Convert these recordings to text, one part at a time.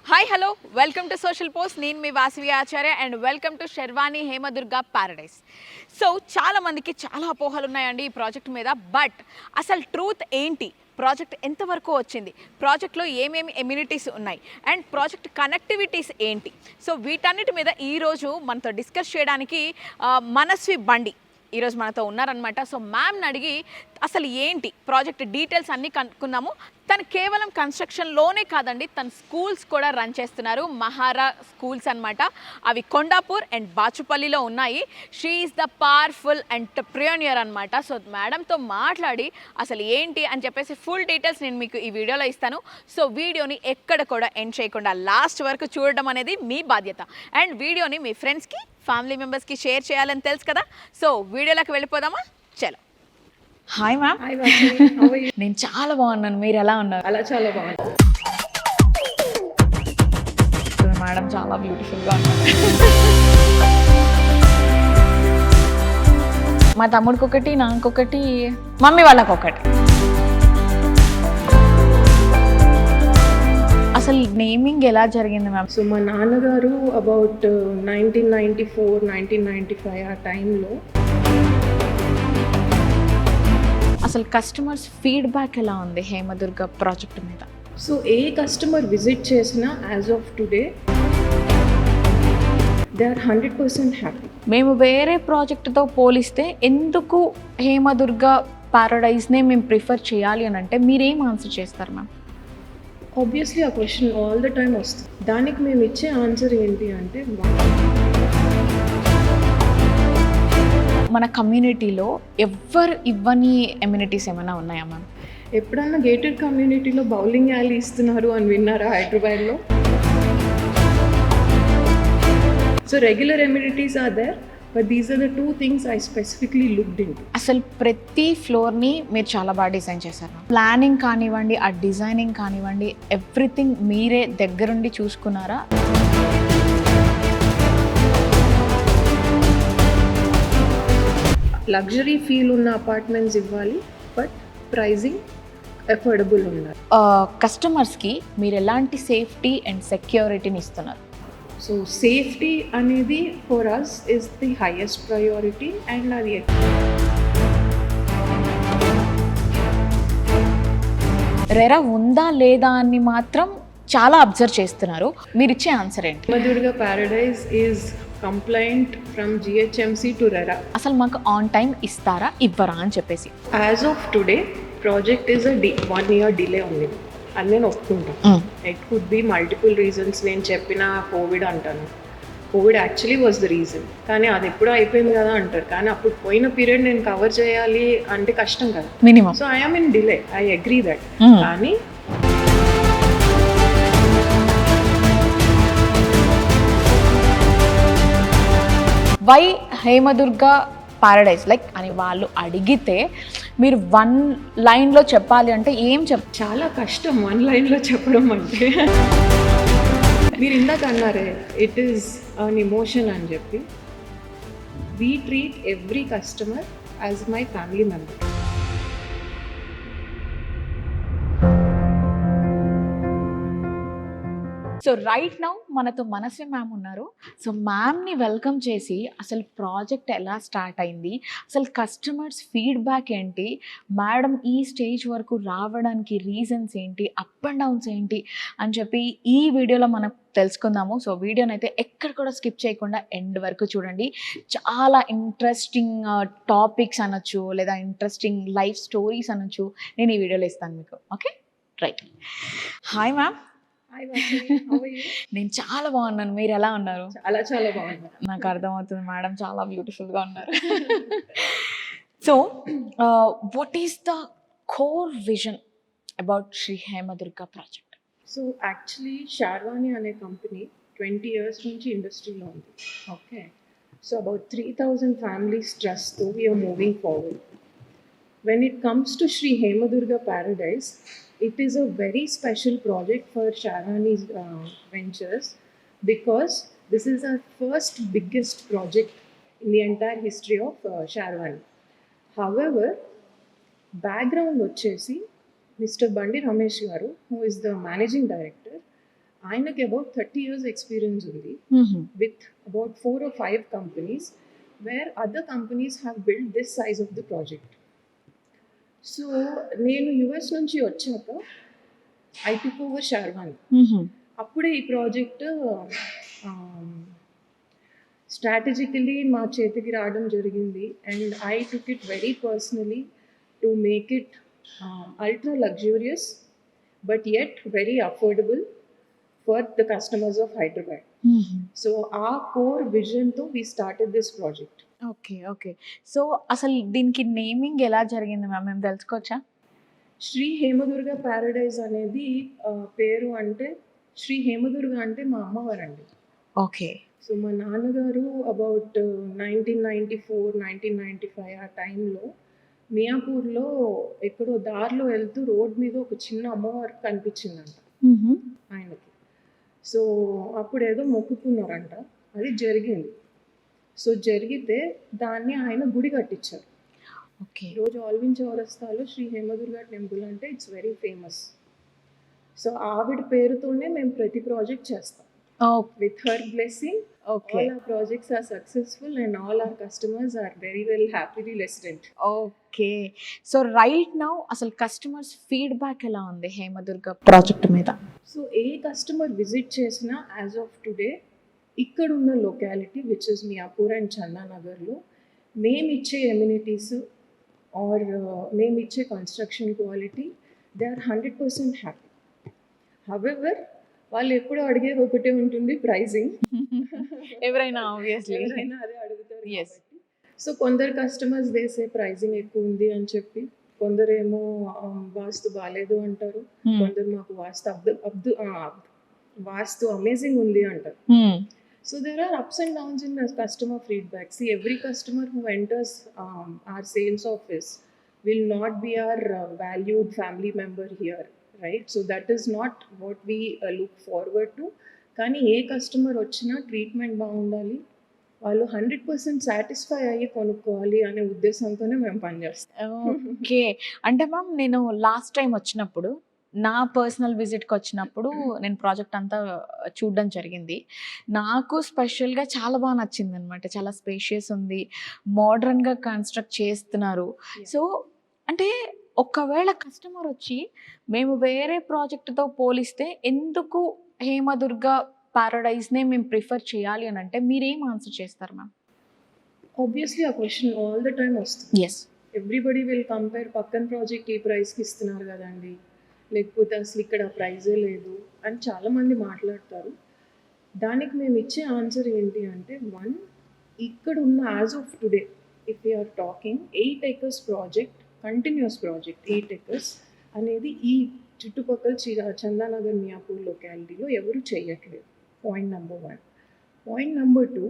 Hi hello welcome to social post. నేను మీ Vasavi Acharya and welcome to Sharvani Hemadurga paradise. So చాలామందికి చాలా అపోహలు ఉన్నాయండి ఈ ప్రాజెక్ట్ మీద. బట్ అసలు ట్రూత్ ఏంటి, ప్రాజెక్ట్ ఎంతవరకు వచ్చింది, ప్రాజెక్ట్లో ఏమేమి ఎమ్యూనిటీస్ ఉన్నాయి అండ్ ప్రాజెక్ట్ కనెక్టివిటీస్ ఏంటి, సో వీటన్నిటి మీద ఈరోజు మనతో డిస్కస్ చేయడానికి మనస్వి బండి ఈరోజు మనతో ఉన్నారనమాట. సో మ్యామ్ని అడిగి అసలు ఏంటి ప్రాజెక్ట్ డీటెయిల్స్ అన్నీ కనుక్కుందాము. తను కేవలం కన్స్ట్రక్షన్లోనే కాదండి, తన స్కూల్స్ కూడా రన్ చేస్తున్నారు. మహారా స్కూల్స్ అనమాట. అవి కొండాపూర్ అండ్ బాచుపల్లిలో ఉన్నాయి. She is the powerful entrepreneur అనమాట. సో మేడంతో మాట్లాడి అసలు ఏంటి అని చెప్పేసి ఫుల్ డీటెయిల్స్ నేను మీకు ఈ వీడియోలో ఇస్తాను. సో వీడియోని ఎక్కడ కూడా ఎండ్ చేయకుండా లాస్ట్ వరకు చూడడం అనేది మీ బాధ్యత. అండ్ వీడియోని మీ ఫ్రెండ్స్కి, ఫ్యామిలీ మెంబర్స్కి షేర్ చేయాలని తెలుసు కదా. సో వీడియోలోకి వెళ్ళిపోదామా? చలో. Hi ma'am. Hi Vasavi, how are you? నేను చాలా బాగున్నాను, మీరు ఎలా ఉన్నారు? అలా చాలా బాగుంది. మేడం చాలా బ్యూటిఫుల్గా ఉన్నారు. మా తమ్ముడికి ఒకటి, నాకొకటి, మమ్మీ వాళ్ళకి ఒకటి. అసలు నేమింగ్ ఎలా జరిగింది మ్యామ్? సో మా నాన్నగారు అబౌట్ 1994, 1995 ఆ టైంలో అసలు కస్టమర్స్ ఫీడ్బ్యాక్ ఎలా ఉంది హేమదుర్గ ప్రాజెక్ట్ మీద? సో ఏ కస్టమర్ విజిట్ చేసినా as of today they are 100% happy. మేము వేరే ప్రాజెక్ట్తో పోలిస్తే ఎందుకు హేమదుర్గ ప్యారడైజ్నే మేము ప్రిఫర్ చేయాలి అని అంటే మీరేం ఆన్సర్ చేస్తారు మ్యామ్? ఆబ్వియస్లీ ఆ క్వశ్చన్ ఆల్ ద టైమ్ వస్తుంది. దానికి మేము ఇచ్చే ఆన్సర్ ఏంటి అంటే, మన కమ్యూనిటీలో ఎవ్వరు ఇవ్వని ఎమ్యూనిటీస్ ఏమైనా ఉన్నాయా మ్యామ్? ఎప్పుడన్నా గేటెడ్ కమ్యూనిటీలో బౌలింగ్ యాలీ ఇస్తున్నారు అని విన్నారా హైదరాబాద్లో? So regular amenities are there, but these are the two things I specifically looked in. అసలు ప్రతి ఫ్లోర్ని మీరు చాలా బాగా డిజైన్ చేశారు. ప్లానింగ్ కానివ్వండి, ఆ డిజైనింగ్ కానివ్వండి, ఎవ్రీథింగ్ మీరే దగ్గరుండి చూసుకున్నారా? లగ్జరీ ఫీల్ ఉన్న అపార్ట్మెంట్స్ ఇవ్వాలి, బట్ ప్రైజింగ్ అఫోర్డబుల్ ఉండాలి. కస్టమర్స్కి మీరు ఎలాంటి సేఫ్టీ అండ్ సెక్యూరిటీని ఇస్తున్నారు? సో సేఫ్టీ అనేది for us is the highest priority. And అది రెరా ఉందా లేదా అని మాత్రం చాలా అబ్జర్వ్ చేస్తున్నారు. మీరు ఇచ్చే ఆన్సర్ ఏంటి? Hemadurga Paradise is complaint from GHMC to RERA. అసలు మాకు ఆన్ టైం ఇస్తారా, ఇవ్వరా అని చెప్పేసి. As of today project is 1 year delay ఉంది అని నేను ఒప్పుకుంటాను. It could be multiple reasons. నేను చెప్పిన కోవిడ్ అంటాను, Covid actually was the reason. కానీ అది ఎప్పుడూ అయిపోయింది కదా అంటారు, కానీ అప్పుడు పోయిన పీరియడ్ నేను కవర్ చేయాలి అంటే కష్టం కదా minimum. So I am in delay, I agree that. కానీ వై హేమదుర్గ ప్యారడైజ్ లైక్ అని వాళ్ళు అడిగితే మీరు 1 లైన్లో చెప్పాలి అంటే ఏం చాలా కష్టం 1 lineలో చెప్పడం అంటే. మీరు ఇందాక అన్నారే ఇట్ ఈస్ అన్ ఎమోషన్ అని చెప్పి, we treat every customer as my family member. So right now మనతో మనస్వి మ్యామ్ ఉన్నారు. సో మ్యామ్ని వెల్కమ్ చేసి అసలు ప్రాజెక్ట్ ఎలా స్టార్ట్ అయింది, అసలు కస్టమర్స్ ఫీడ్బ్యాక్ ఏంటి, మేడం ఈ స్టేజ్ వరకు రావడానికి రీజన్స్ ఏంటి, అప్ అండ్ డౌన్స్ ఏంటి అని చెప్పి ఈ వీడియోలో మనం తెలుసుకుందాము. సో వీడియోని అయితే ఎక్కడ కూడా స్కిప్ చేయకుండా ఎండ్ వరకు చూడండి. చాలా ఇంట్రెస్టింగ్ టాపిక్స్ అనొచ్చు, లేదా ఇంట్రెస్టింగ్ లైఫ్ స్టోరీస్ అనొచ్చు, నేను ఈ వీడియోలో ఇస్తాను మీకు. Okay right. Hi ma'am. నేను చాలా బాగున్నాను, మీరు ఎలా ఉన్నారు? చాలా చాలా బాగుంది. నాకు అర్థమవుతుంది, మేడం చాలా బ్యూటిఫుల్గా ఉన్నారు. So what is the core vision about Shri Hemadurga project? So actually Sharvani అనే కంపెనీ 20 years నుంచి ఇండస్ట్రీలో ఉంది. ఓకే, సో అబౌట్ 3,000 families ట్రస్ట్తో we're moving forward. When it comes to Sri Hemadurga Paradise, it is a very special project for Sharwani's ventures, because this is our first biggest project in the entire history of Sharwani. However, background వచ్చేసి Mr. Bandi Ramesh garu, who is the managing director, ఆయనకి about 30 years experience ఉంది with about 4 or 5 companies where other companies have built this size of the project. So నేను US నుంచి వచ్చాక I took over sherwani. అప్పుడే ఈ project strategically మా చేతికి రావడం జరిగింది and I took it very personally to make it ultra luxurious but yet very affordable for the customers of Hyderabad. So ఆ కోర్ విజన్తో we started this project. Okay. So అసలు దీనికి నేమింగ్ ఎలా జరిగింది మ్యామ్, మేము తెలుసుకోవచ్చా? శ్రీ హేమదుర్గ ప్యారడైజ్ అనేది పేరు అంటే శ్రీ హేమదుర్గ అంటే మా అమ్మవారండి. ఓకే. సో మా నాన్నగారు అబౌట్ 1994-1995 ఆ టైంలో మియాపూర్లో ఎక్కడో దారిలో వెళ్తూ రోడ్ మీద ఒక చిన్న అమ్మవారు కనిపించిందంట ఆయనకి. సో అప్పుడేదో మొక్కుకున్నారంట, అది జరిగింది. సో జరిగితే దాన్ని ఆయన గుడి కట్టించారు. ఓకే. ఈరోజు ఆల్విన్ చౌరస్తాలో శ్రీ హేమదుర్గ టెంపుల్ అంటే ఇట్స్ వెరీ ఫేమస్. సో ఆవిడ పేరుతోనే మేము ప్రతి ప్రాజెక్ట్ చేస్తాం. With her blessing all our projects are successful and all our customers are very well happily resident. Okay. So right now అసలు కస్టమర్స్ ఫీడ్బ్యాక్ ఎలా ఉంది హేమదుర్గ ప్రాజెక్ట్ మీద? సో ఏ కస్టమర్ విజిట్ చేసినా యాజ్ ఆఫ్ టుడే ఇక్కడున్న locality which is Miyapur and చందానగర్లో మేము ఇచ్చే ఎమ్యూనిటీస్ ఆర్ మేము ఇచ్చే construction quality they are 100% happy. However వాళ్ళు ఎప్పుడు అడిగేది ఒకటే ఉంటుంది, ప్రైజింగ్. ఎవరైనా ఆబ్వియస్లీ అదే అడుగుతారు. సో కొందరు కస్టమర్స్ దేసే ప్రైజింగ్ ఎక్కువ ఉంది అని చెప్పి, కొందరేమో వాస్తు బాగాలేదు అంటారు, కొందరు మాకు వాస్తు అమేజింగ్ ఉంది అంటారు. So there are ups and downs in the customer feedback. See, every customer who enters our sales office will not be our valued family member here, right? So that is not what we look forward to. కానీ ఏ customer వచ్చినా treatment బాగుండాలి, వాళ్ళు 100% satisfy అయ్యి కొనుక్కోవాలి అనే ఉద్దేశంతోనే మేము పనిచేస్తాం. ఓకే. అంటే మ్యామ్ నేను లాస్ట్ టైం వచ్చినప్పుడు నా పర్సనల్ విజిట్కి వచ్చినప్పుడు నేను ప్రాజెక్ట్ అంతా చూడడం జరిగింది. నాకు స్పెషల్గా చాలా బాగా నచ్చింది అనమాట. చాలా స్పేషియస్ ఉంది, మోడర్న్గా కన్స్ట్రక్ట్ చేస్తున్నారు. సో అంటే ఒకవేళ కస్టమర్ వచ్చి మేము వేరే ప్రాజెక్ట్తో పోలిస్తే ఎందుకు హేమదుర్గ ప్యారడైజ్నే మేము ప్రిఫర్ చేయాలి అని అంటే మీరేం ఆన్సర్ చేస్తారు మ్యామ్? ఆబ్వియస్లీ ఆ క్వశ్చన్ ఆల్ ద టైమ్ వస్తుంది. ఎస్, ఎవ్రీబడి విల్ కంపేర్, పక్కన ప్రాజెక్ట్ ఈ ప్రైస్కి ఇస్తున్నారు కదండి, లేకపోతే అసలు ఇక్కడ ప్రైజే లేదు అని చాలామంది మాట్లాడతారు. దానికి మేము ఇచ్చే ఆన్సర్ ఏంటి అంటే, వన్, ఇక్కడ ఉన్న as of today if you're talking 8 acres project, continuous project 8 acres అనేది ఈ చుట్టుపక్కల చందానగర్ మియాపూర్ లొకాలిటీలో ఎవరు చేయట్లేదు. Point number 1. పాయింట్ నెంబర్ 2,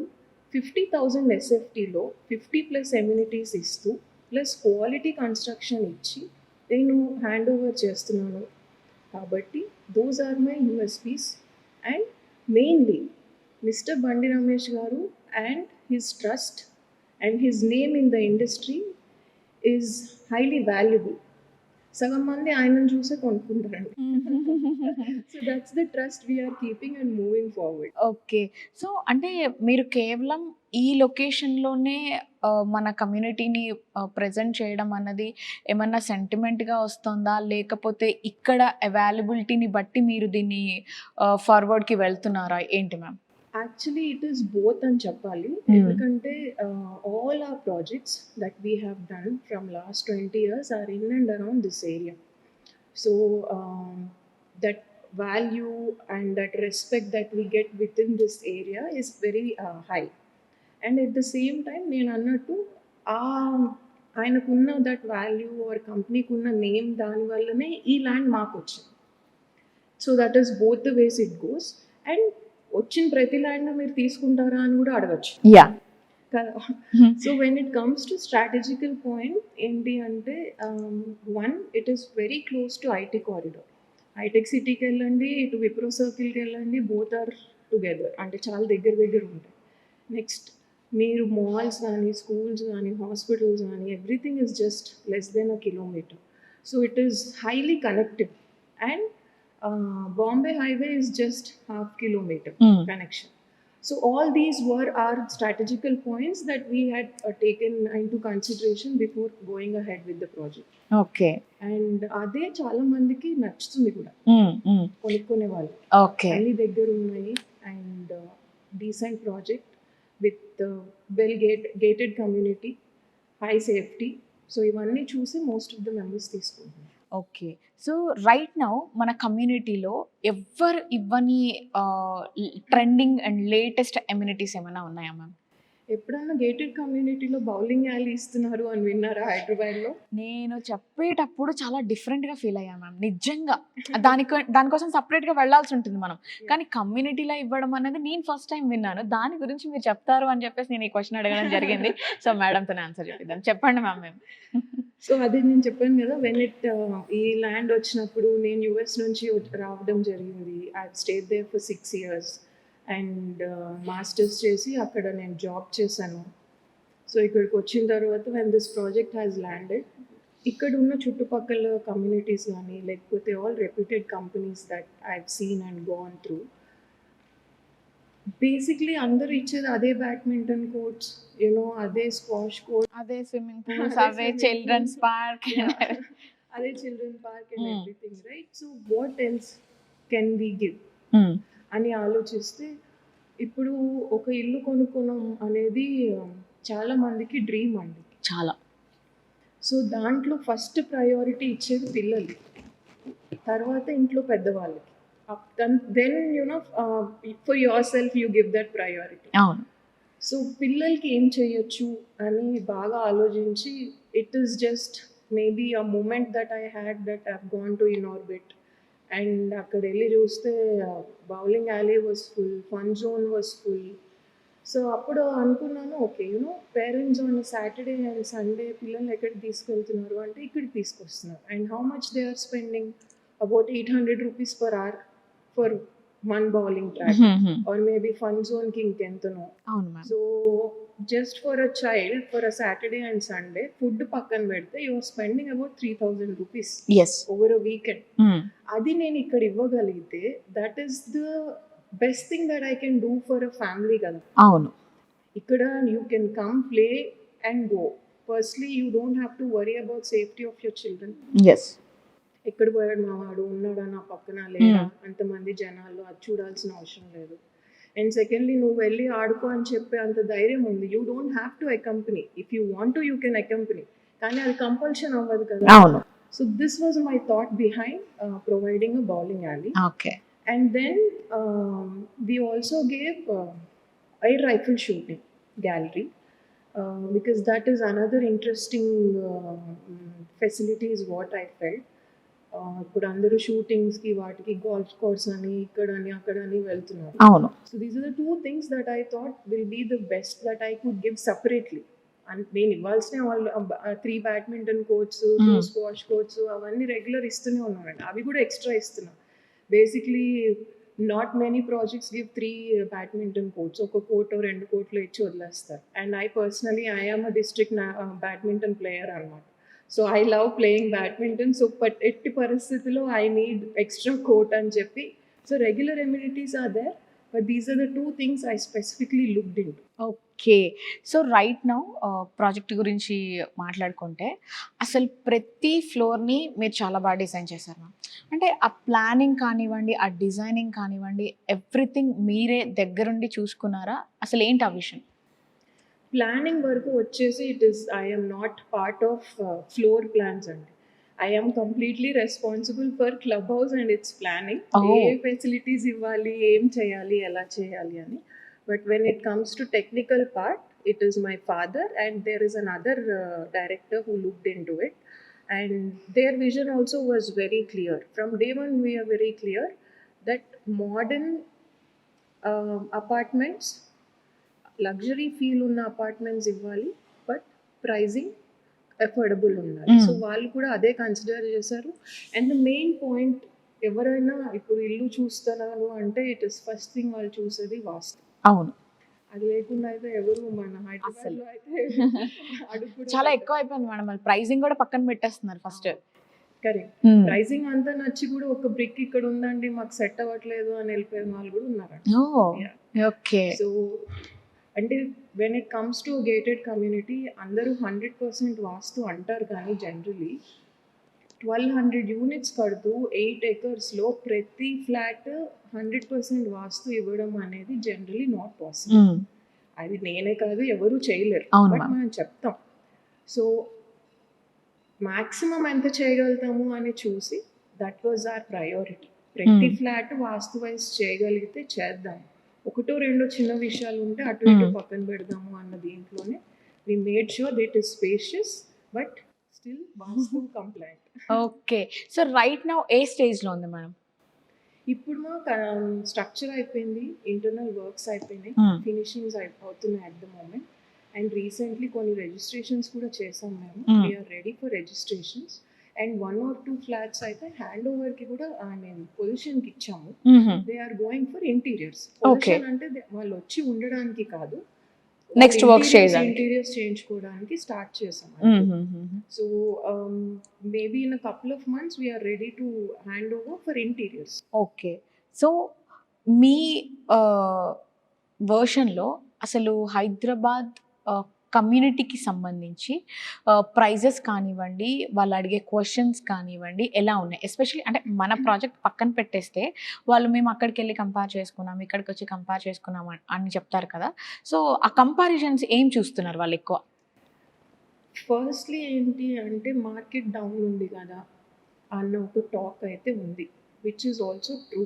50,000 SFTలో 50+ ఎమ్యూనిటీస్ ఇస్తూ ప్లస్ క్వాలిటీ కన్స్ట్రక్షన్ ఇచ్చి నేను హ్యాండ్ ఓవర్ చేస్తున్నాను. కాబట్టి those are my USPs. And mainly mister Bandi Ramesh garu and his trust and his name in the industry is highly valuable. సగం మంది ఆయనను చూసే కొనుక్కుంటారండి. So that's the trust we're keeping and moving forward. Okay. So అంటే మీరు కేవలం ఈ లొకేషన్లోనే మన కమ్యూనిటీని ప్రజెంట్ చేయడం అన్నది ఏమన్నా సెంటిమెంట్గా వస్తుందా, లేకపోతే ఇక్కడ అవైలబిలిటీని బట్టి మీరు దీన్ని ఫార్వర్డ్కి వెళ్తున్నారా ఏంటి ma'am? Actually it is both అని చెప్పాలి. ఎందుకంటే all our projects that we have done from last 20 years are in and around this area. So that value and that respect that we get with in this area is very high. And at the same time నేను అన్నట్టు ఆయనకున్న that value are కంపెనీకి ఉన్న name, దానివల్లనే ఈ land మాకు వచ్చింది. So that is both the ways it goes. And వచ్చిన ప్రతి ల్యాండ్ మీరు తీసుకుంటారా అని కూడా అడగచ్చు కదా. So when it comes to strategical point ఏంటి అంటే, one, it is very close to IT corridor. Hitech సిటీకి వెళ్ళండి, ఇటు విప్రో సర్కిల్కి వెళ్ళండి, బోత్ ఆర్ టుగెదర్, అంటే చాలా దగ్గర దగ్గర ఉంటాయి. నెక్స్ట్ మీరు మాల్స్ కానీ, స్కూల్స్ కానీ, హాస్పిటల్స్ కానీ, everything is just less than a kilometer. So it is highly connected. And Bombay Highway is just half kilometer Mm. connection. So all these were our strategical points that we had taken into consideration before going ahead with the project. Okay. And అదే చాలా మందికి నచ్చుతుంది కూడా కొనుక్కునే వాళ్ళు. Okay. అన్ని దగ్గర ఉన్నాయి and decent project with well gated community, high safety. So ఇవన్నీ చూసి మోస్ట్ ఆఫ్ ద మెంబర్స్ తీసుకుంటున్నారు. ఓకే. సో రైట్ నౌ మన కమ్యూనిటీలో ఎవ్వరు ఇవ్వని ట్రెండింగ్ అండ్ లేటెస్ట్ ఎమ్యూనిటీస్ ఏమైనా ఉన్నాయా మ్యామ్? ఎప్పుడన్నా గేటెడ్ కమ్యూనిటీలో బౌలింగ్ యాలీ ఇస్తున్నారు అని విన్నారా హైదరాబాద్లో? నేను చెప్పేటప్పుడు చాలా డిఫరెంట్గా ఫీల్ అయ్యా మ్యామ్ నిజంగా. దానికోసం సపరేట్గా వెళ్ళాల్సి ఉంటుంది మనం, కానీ కమ్యూనిటీలో ఇవ్వడం అనేది నేను ఫస్ట్ టైం విన్నాను. దాని గురించి మీరు చెప్తారు అని చెప్పేసి నేను ఈ క్వశ్చన్ అడగడం జరిగింది. సో మేడంతో ఆన్సర్ చెప్పిద్దాం. చెప్పండి మ్యామ్. మేము సో అదే నేను చెప్పాను కదా, ఈ ల్యాండ్ వచ్చినప్పుడు నేను యుఎస్ నుంచి రావడం జరిగింది. I stayed there for 6 years and masters చేసి అక్కడ నేను జాబ్ చేశాను. సో ఇక్కడికి వచ్చిన తర్వాత when this project has landed, ఇక్కడ ఉన్న చుట్టుపక్కల కమ్యూనిటీస్ కానీ లేకపోతే all reputed companies that I seen and gone through, basically అందరూ ఇచ్చేది అదే బ్యాడ్మింటన్ కోర్ట్స్, అదే స్క్వాష్ కోర్ట్, అదే స్విమ్మింగ్ పూల్స్, అవే చిల్డ్రన్స్ పార్క్, అదే children park and everything, right? So what else can we give అని ఆలోచిస్తే, ఇప్పుడు ఒక ఇల్లు కొనుక్కోవడం అనేది చాలా మందికి డ్రీమ్ అండి, చాలా. సో దాంట్లో ఫస్ట్ ప్రయారిటీ ఇచ్చేది పిల్లలు, తర్వాత ఇంట్లో పెద్దవాళ్ళకి, then for yourself you give that priority. అవును. సో పిల్లలకి ఏం చేయొచ్చు అని బాగా ఆలోచించి, it is just maybe a moment that I had that I gone to Inorbit and అక్కడ వెళ్ళి చూస్తే bowling alley was full, fun zone was full. So అప్పుడు అనుకున్నాను, okay parents on Saturday and Sunday పిల్లల్ని ఎక్కడికి తీసుకెళ్తున్నారు అంటే ఇక్కడికి తీసుకొస్తున్నారు. And how much they are spending? About 800 rupees per hour for one bowling track or maybe fun జోన్కి ఇంకెంతనో. So just for a child for a Saturday and Sunday food పక్కన పెడితే you are spending about 3000 rupees over a weekend. అది నేను ఇక్కడ ఇవ్వగలిగితే that is the best thing that I can do for a family కదా. అవును. ఇక్కడ you can come play and go. Firstly you don't have to worry about safety of your children. ఎక్కడ పోయాడు మా వాడు, ఉన్నాడా నా పక్కన లేదా, అంతమంది జనాల్లో అది చూడాల్సిన అవసరం లేదు. అండ్ సెకండ్లీ నువ్వు వెళ్ళి ఆడుకో అని చెప్పే అంత ధైర్యం ఉంది. You don't have to accompany. If you want to you can accompany, కానీ అది కంపల్షన్ అవ్వదు కదా. అవును. So this was my thought behind providing a bowling alley. Okay. And then we also gave air rifle shooting gallery because that is another interesting facility is what I felt. ఇప్పుడు అందరూ షూటింగ్స్కి వాటికి golf course అని ఇక్కడని అక్కడని వెళ్తున్నారు. అవును. So these are the 2 things that I thought will be the best that I could give separately. And నేను ఇవ్వాల్సిన వాళ్ళు 3 బ్యాడ్మింటన్ కోర్ట్స్, 2 స్క్వాష్ కోర్ట్స్ అవన్నీ రెగ్యులర్ ఇస్తూనే ఉన్నానండి. అవి కూడా ఎక్స్ట్రా ఇస్తున్నా. Basically not many projects give 3 badminton courts, ఒక కోర్ట్ 2 కోర్ట్లు ఇచ్చి వదిలేస్తారు. And I personally I am a district badminton player అనమాట. So I love playing badminton. So ఎట్టి పరిస్థితిలో ఐ నీడ్ ఎక్స్ట్రా కోర్ట్ అని చెప్పి, so regular amenities are there, but these are the 2 things I specifically looked into. Okay. So right now project గురించి మాట్లాడుకుంటే, అసలు ప్రతి ఫ్లోర్ని మీరు చాలా బాగా డిజైన్ చేశారు మ్యామ్. అంటే ఆ ప్లానింగ్ కానివ్వండి, ఆ డిజైనింగ్ కానివ్వండి, ఎవ్రీథింగ్ మీరే దగ్గరుండి చూసుకున్నారా? అసలు ఏంటి ఆ విషయం? ప్లానింగ్ వరకు వచ్చేసి I am not part of floor plans అండి. I am completely responsible for club house and it's planning. ఏ ఫెసిలిటీస్ ఇవ్వాలి, ఏం చేయాలి, ఎలా చేయాలి అని. But when it comes to technical part, it is my father and there is another director who looked into it, and their vision also was very clear. From day one we are very clear that modern apartments, luxury feel ఉన్న apartments ఇవ్వాలి, but pricing affordable ఉండాలి. So వాళ్ళు కూడా అదే consider చేశారు. And the main point, ఎవరైనా ఇప్పుడు ఇల్లు చూస్తున్నారు అంటే ఇట్ ఇస్ ఫస్ట్ థింగ్ వాళ్ళు చూసేది వాస్తు. అవును. అది లేకుండా అయితే ఎవరు మన హైదరాబాద్లో అయితే అడుగు చాలా ఎక్కువ అయిపోయింది మేడం. ప్రైజింగ్ కూడా పక్కన పెట్టేస్తున్నారు ఫస్ట్. కరెక్ట్. ప్రైసింగ్ అంతా నచ్చి కూడా ఒక బ్రిక్ ఇక్కడ ఉందండి మాకు సెట్ అవ్వట్లేదు అని వెళ్ళిపోయిన వాళ్ళు కూడా ఉన్నారండి. ఓకే. సో అంటే when it comes to gated community అందరూ 100% వాస్తు అంటారు, కానీ జనరలీ 1200 యూనిట్స్ కడుతూ 8 acresలో ప్రతి ఫ్లాట్ 100% వాస్తు ఇవ్వడం అనేది జనరలీ నాట్ పాసిబుల్. అది నేనే కాదు ఎవరు చేయలేరు, అవును బట్ ma'am. మనం చెప్తాం. సో మాక్సిమం ఎంత చేయగలుగుతాము అని చూసి దట్ వాజ్ ఆర్ ప్రయారిటీ. ప్రతి ఫ్లాట్ వాస్తు వైజ్ చేయగలిగితే చేద్దాం, ఒకటో రెండో చిన్న విషయాలు ఉంటే అటు ఇటు పక్కన పెడదాము అన్న దీంట్లోనే we made sure that is spacious but still vastu compliant. ఓకే. సో రైట్ నౌ ఏ స్టేజ్లో ఉంది మేడం? ఇప్పుడు మా స్ట్రక్చర్ అయిపోయింది, ఇంటర్నల్ వర్క్స్ అయిపోయినాయి, ఫినిషింగ్స్ అవుతున్నాయి at the moment. And recently కొన్ని రిజిస్ట్రేషన్స్ కూడా చేసాం మేము. We're ready for registrations. And 1 or 2 flats అయితే హ్యాండ్ ఓవర్కి కూడా పొజిషన్కి ఇచ్చాము. They are going for interiors. Position అంటే వాళ్ళు వచ్చి ఉండడానికి కాదు, నెక్స్ట్ వర్క్ చేయడానికి, ఇంటీరియర్స్ చేయించుకోవడానికి స్టార్ట్ చేసాం. So maybe in a couple of months we're ready to hand over for interiors. Okay. So మీ వర్షన్లో అసలు హైదరాబాద్ కమ్యూనిటీకి సంబంధించి ప్రైజెస్ కానివ్వండి, వాళ్ళు అడిగే క్వశ్చన్స్ కానివ్వండి ఎలా ఉన్నాయి? ఎస్పెషల్లీ అంటే మన ప్రాజెక్ట్ పక్కన పెట్టేస్తే వాళ్ళు మేము అక్కడికి వెళ్ళి కంపేర్ చేసుకున్నాం, ఇక్కడికి వచ్చి కంపేర్ చేసుకున్నాం అని చెప్తారు కదా. సో ఆ కంపారిజన్స్ ఏం చూస్తున్నారు వాళ్ళు ఎక్కువ? ఫస్ట్లీ ఏంటి అంటే మార్కెట్ డౌన్ ఉంది కదా అన్న ఒక టాక్ అయితే ఉంది, which is also true.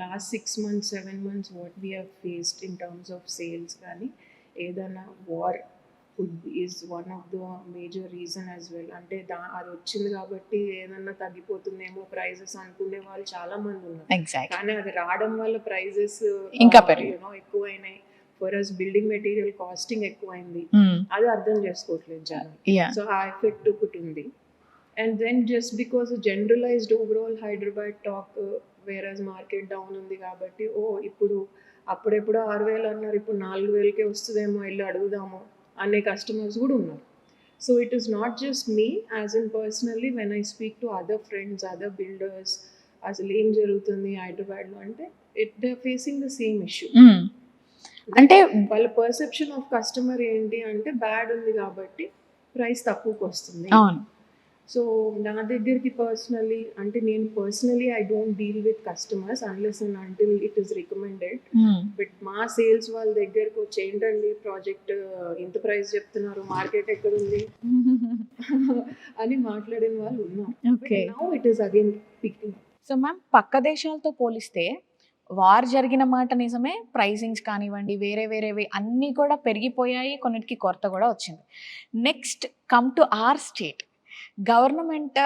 Last 6 months 7 months what we have faced in terms of sales కానీ ఏదైనా war is one of the major reason as well. అంటే అది వచ్చింది కాబట్టి ఏదన్నా తగ్గిపోతుందేమో ప్రైజెస్ అనుకునే వాళ్ళు చాలా మంది ఉన్నారు, కానీ అది రావడం వల్ల ప్రైజెస్ ఇంకా ఎక్కువైనాయి. For us building material costing ఎక్కువైంది, అది అర్థం చేసుకోవట్లేదు జనం. సో ఆ ఎఫెక్ట్ ఒకటి ఉంది. And then just because generalised overall Hyderabad talk virus market down ఉంది కాబట్టి ఇప్పుడు అప్పుడెప్పుడు 6,000 అన్నారు, ఇప్పుడు 4,000కే వస్తుందేమో వెళ్ళి అడుగుదాము అనే కస్టమర్స్ కూడా ఉన్నారు. So it is not just me as in personally when I speak to other friends, other builders, అసలు ఏం జరుగుతుంది హైదరాబాద్లో అంటే they are facing the same issue. అంటే వాళ్ళ పర్సెప్షన్ ఆఫ్ కస్టమర్ ఏంటి అంటే బ్యాడ్ ఉంది కాబట్టి ప్రైస్ తక్కువకి వస్తుంది. సో నా దగ్గరికి పర్సనలీ అంటే నేను personally I don't deal with customers unless and until it is recommended. But మా సేల్స్ వాళ్ళ దగ్గరకు వచ్చి ఏంటండి ప్రాజెక్ట్ ఇంత ప్రైస్ చెప్తున్నారు, మార్కెట్ ఎక్కడ ఉంది అని మాట్లాడిన వాళ్ళు ఉన్నారు. Now it is again picking. So ma'am, పక్క దేశాలతో పోలిస్తే వార్ జరిగిన మాట నిజమే, ప్రైసింగ్స్ కానివ్వండి వేరేవి అన్నీ కూడా పెరిగిపోయాయి, కొన్నిటికి కొరత కూడా వచ్చింది. Next come to our state, government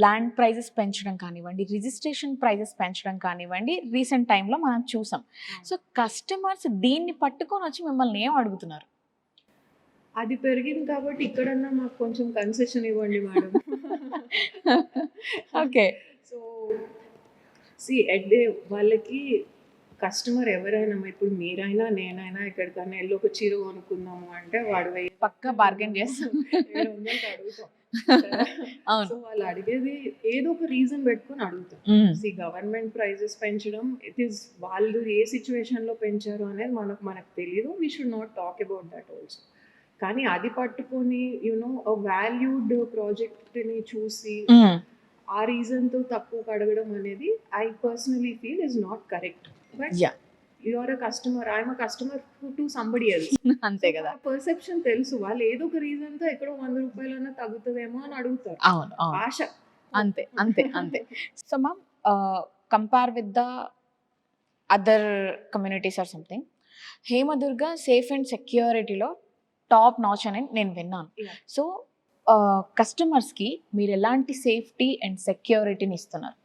land prices పెంచడం కానివ్వండి, రిజిస్ట్రేషన్ ప్రైజెస్ పెంచడం కానివ్వండి రీసెంట్ టైంలో మనం చూసాం. సో కస్టమర్స్ దీన్ని పట్టుకొని వచ్చి మిమ్మల్ని ఏం అడుగుతున్నారు? అది పెరిగింది కాబట్టి ఇక్కడన్నా మాకు కొంచెం కన్సెషన్ ఇవ్వండి మేడం. ఓకే. సో వాళ్ళకి కస్టమర్ ఎవరైనా, ఇప్పుడు మీరైనా నేనైనా ఎక్కడికైనా వెళ్ళి ఒక చీర కొనుక్కుందాము అంటే వాడు పక్కా బార్గెన్ చేస్తాం, అడుగుతాం. సో వాళ్ళు అడిగేది ఏదో ఒక రీజన్ పెట్టుకొని అడుగుతాం. గవర్నమెంట్ ప్రైజెస్ పెంచడం ఇట్ ఈస్ వాళ్ళు ఏ సిచ్యువేషన్ లో పెంచారు అనేది మనకు తెలియదు. We should not talk about that also. కానీ అది పట్టుకొని యునో వాల్యూడ్ ప్రాజెక్ట్ ని చూసి ఆ రీజన్ తో తక్కువ అడగడం అనేది I personally feel is not correct. But you are a customer, I'm a customer to somebody else. అంతే కదా, పర్సెప్షన్ తెలుసు. వాళ్ళు ఏదో ఒక రీజన్ తో ఎక్కడో 100 రూపాయలన్నా తగ్గుతుందేమో అని అడుగుతారు. అవును, ఆశ. అంతే అంతే అంతే. So ma'am, compare with the other communities or something, Hemadurga safe and సెక్యూరిటీలో టాప్ నాచ్ అని నేను విన్నాను. సో కస్టమర్స్కి మీరు ఎలాంటి సేఫ్టీ అండ్ సెక్యూరిటీని ఇస్తున్నారు?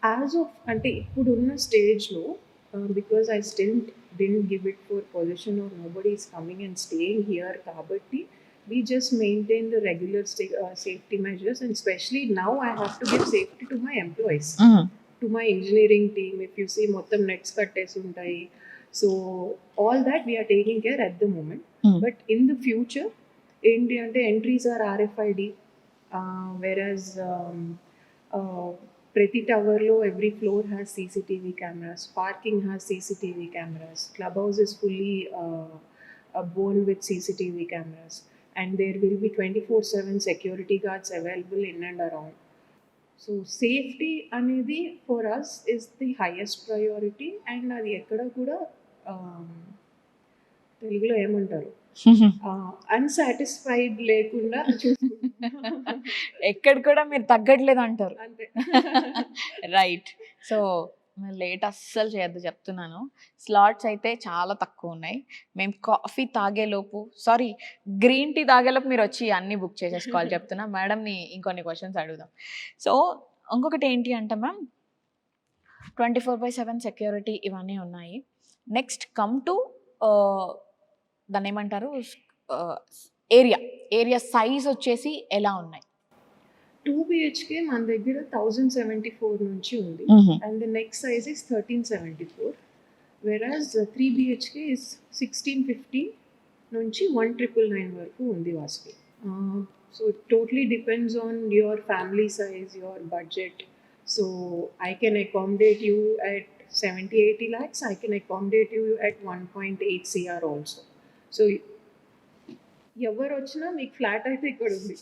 యాజ్ ఆఫ్ అంటే ఇప్పుడున్న స్టేజ్లో because I still didn't give it for position or nobody is coming and staying here kabatti we just maintain the regular safety measures, and especially now I have to give safety to my employees, to my engineering team. If you see mottam nets kattesi untayi, so all that we are taking care at the moment. But in the future enti ante entries are RFID, whereas ప్రతి టవర్లో every floor has CCTV cameras, parking has CCTV cameras, club house is fully born with CCTV cameras, and there will be 24/7 security guards available in and around. So safety అనేది for us is the highest priority, and అది ఎక్కడ కూడా తెలుగులో ఏమంటారు unsatisfied లేకుండా చూసుకుంటాం. ఎక్కడ కూడా మీరు తగ్గట్లేదు అంటారు. అంతే. రైట్. సో లేట్ అస్సలు చేయొద్దు చెప్తున్నాను. స్లాట్స్ అయితే చాలా తక్కువ ఉన్నాయి. మేము కాఫీ తాగేలోపు గ్రీన్ టీ తాగేలోపు మీరు వచ్చి అన్నీ బుక్ చేసేసుకోవాలి చెప్తున్నా. మేడంని ఇంకొన్ని క్వశ్చన్స్ అడుగుదాం. సో ఇంకొకటి ఏంటి అంటే మ్యామ్ 24/7 సెక్యూరిటీ ఇవన్నీ ఉన్నాయి. నెక్స్ట్ కమ్ టు దాన్ని ఏమంటారు ఏరియా సైజ్ వచ్చేసి ఎలా ఉన్నాయి? 2 BHK మన దగ్గర 1074 నుంచి ఉంది, and the next size is 1374, whereas 3 BHK is 1650 నుంచి 1999 వరకు ఉంది Vasvi. So it totally depends on your family size, your budget. So I can accommodate you at 70-80 lakhs, I can accommodate you at 1.8 CR also. So ఎవరు వచ్చినా మీకు flat అయితే ఇక్కడ ఉంది.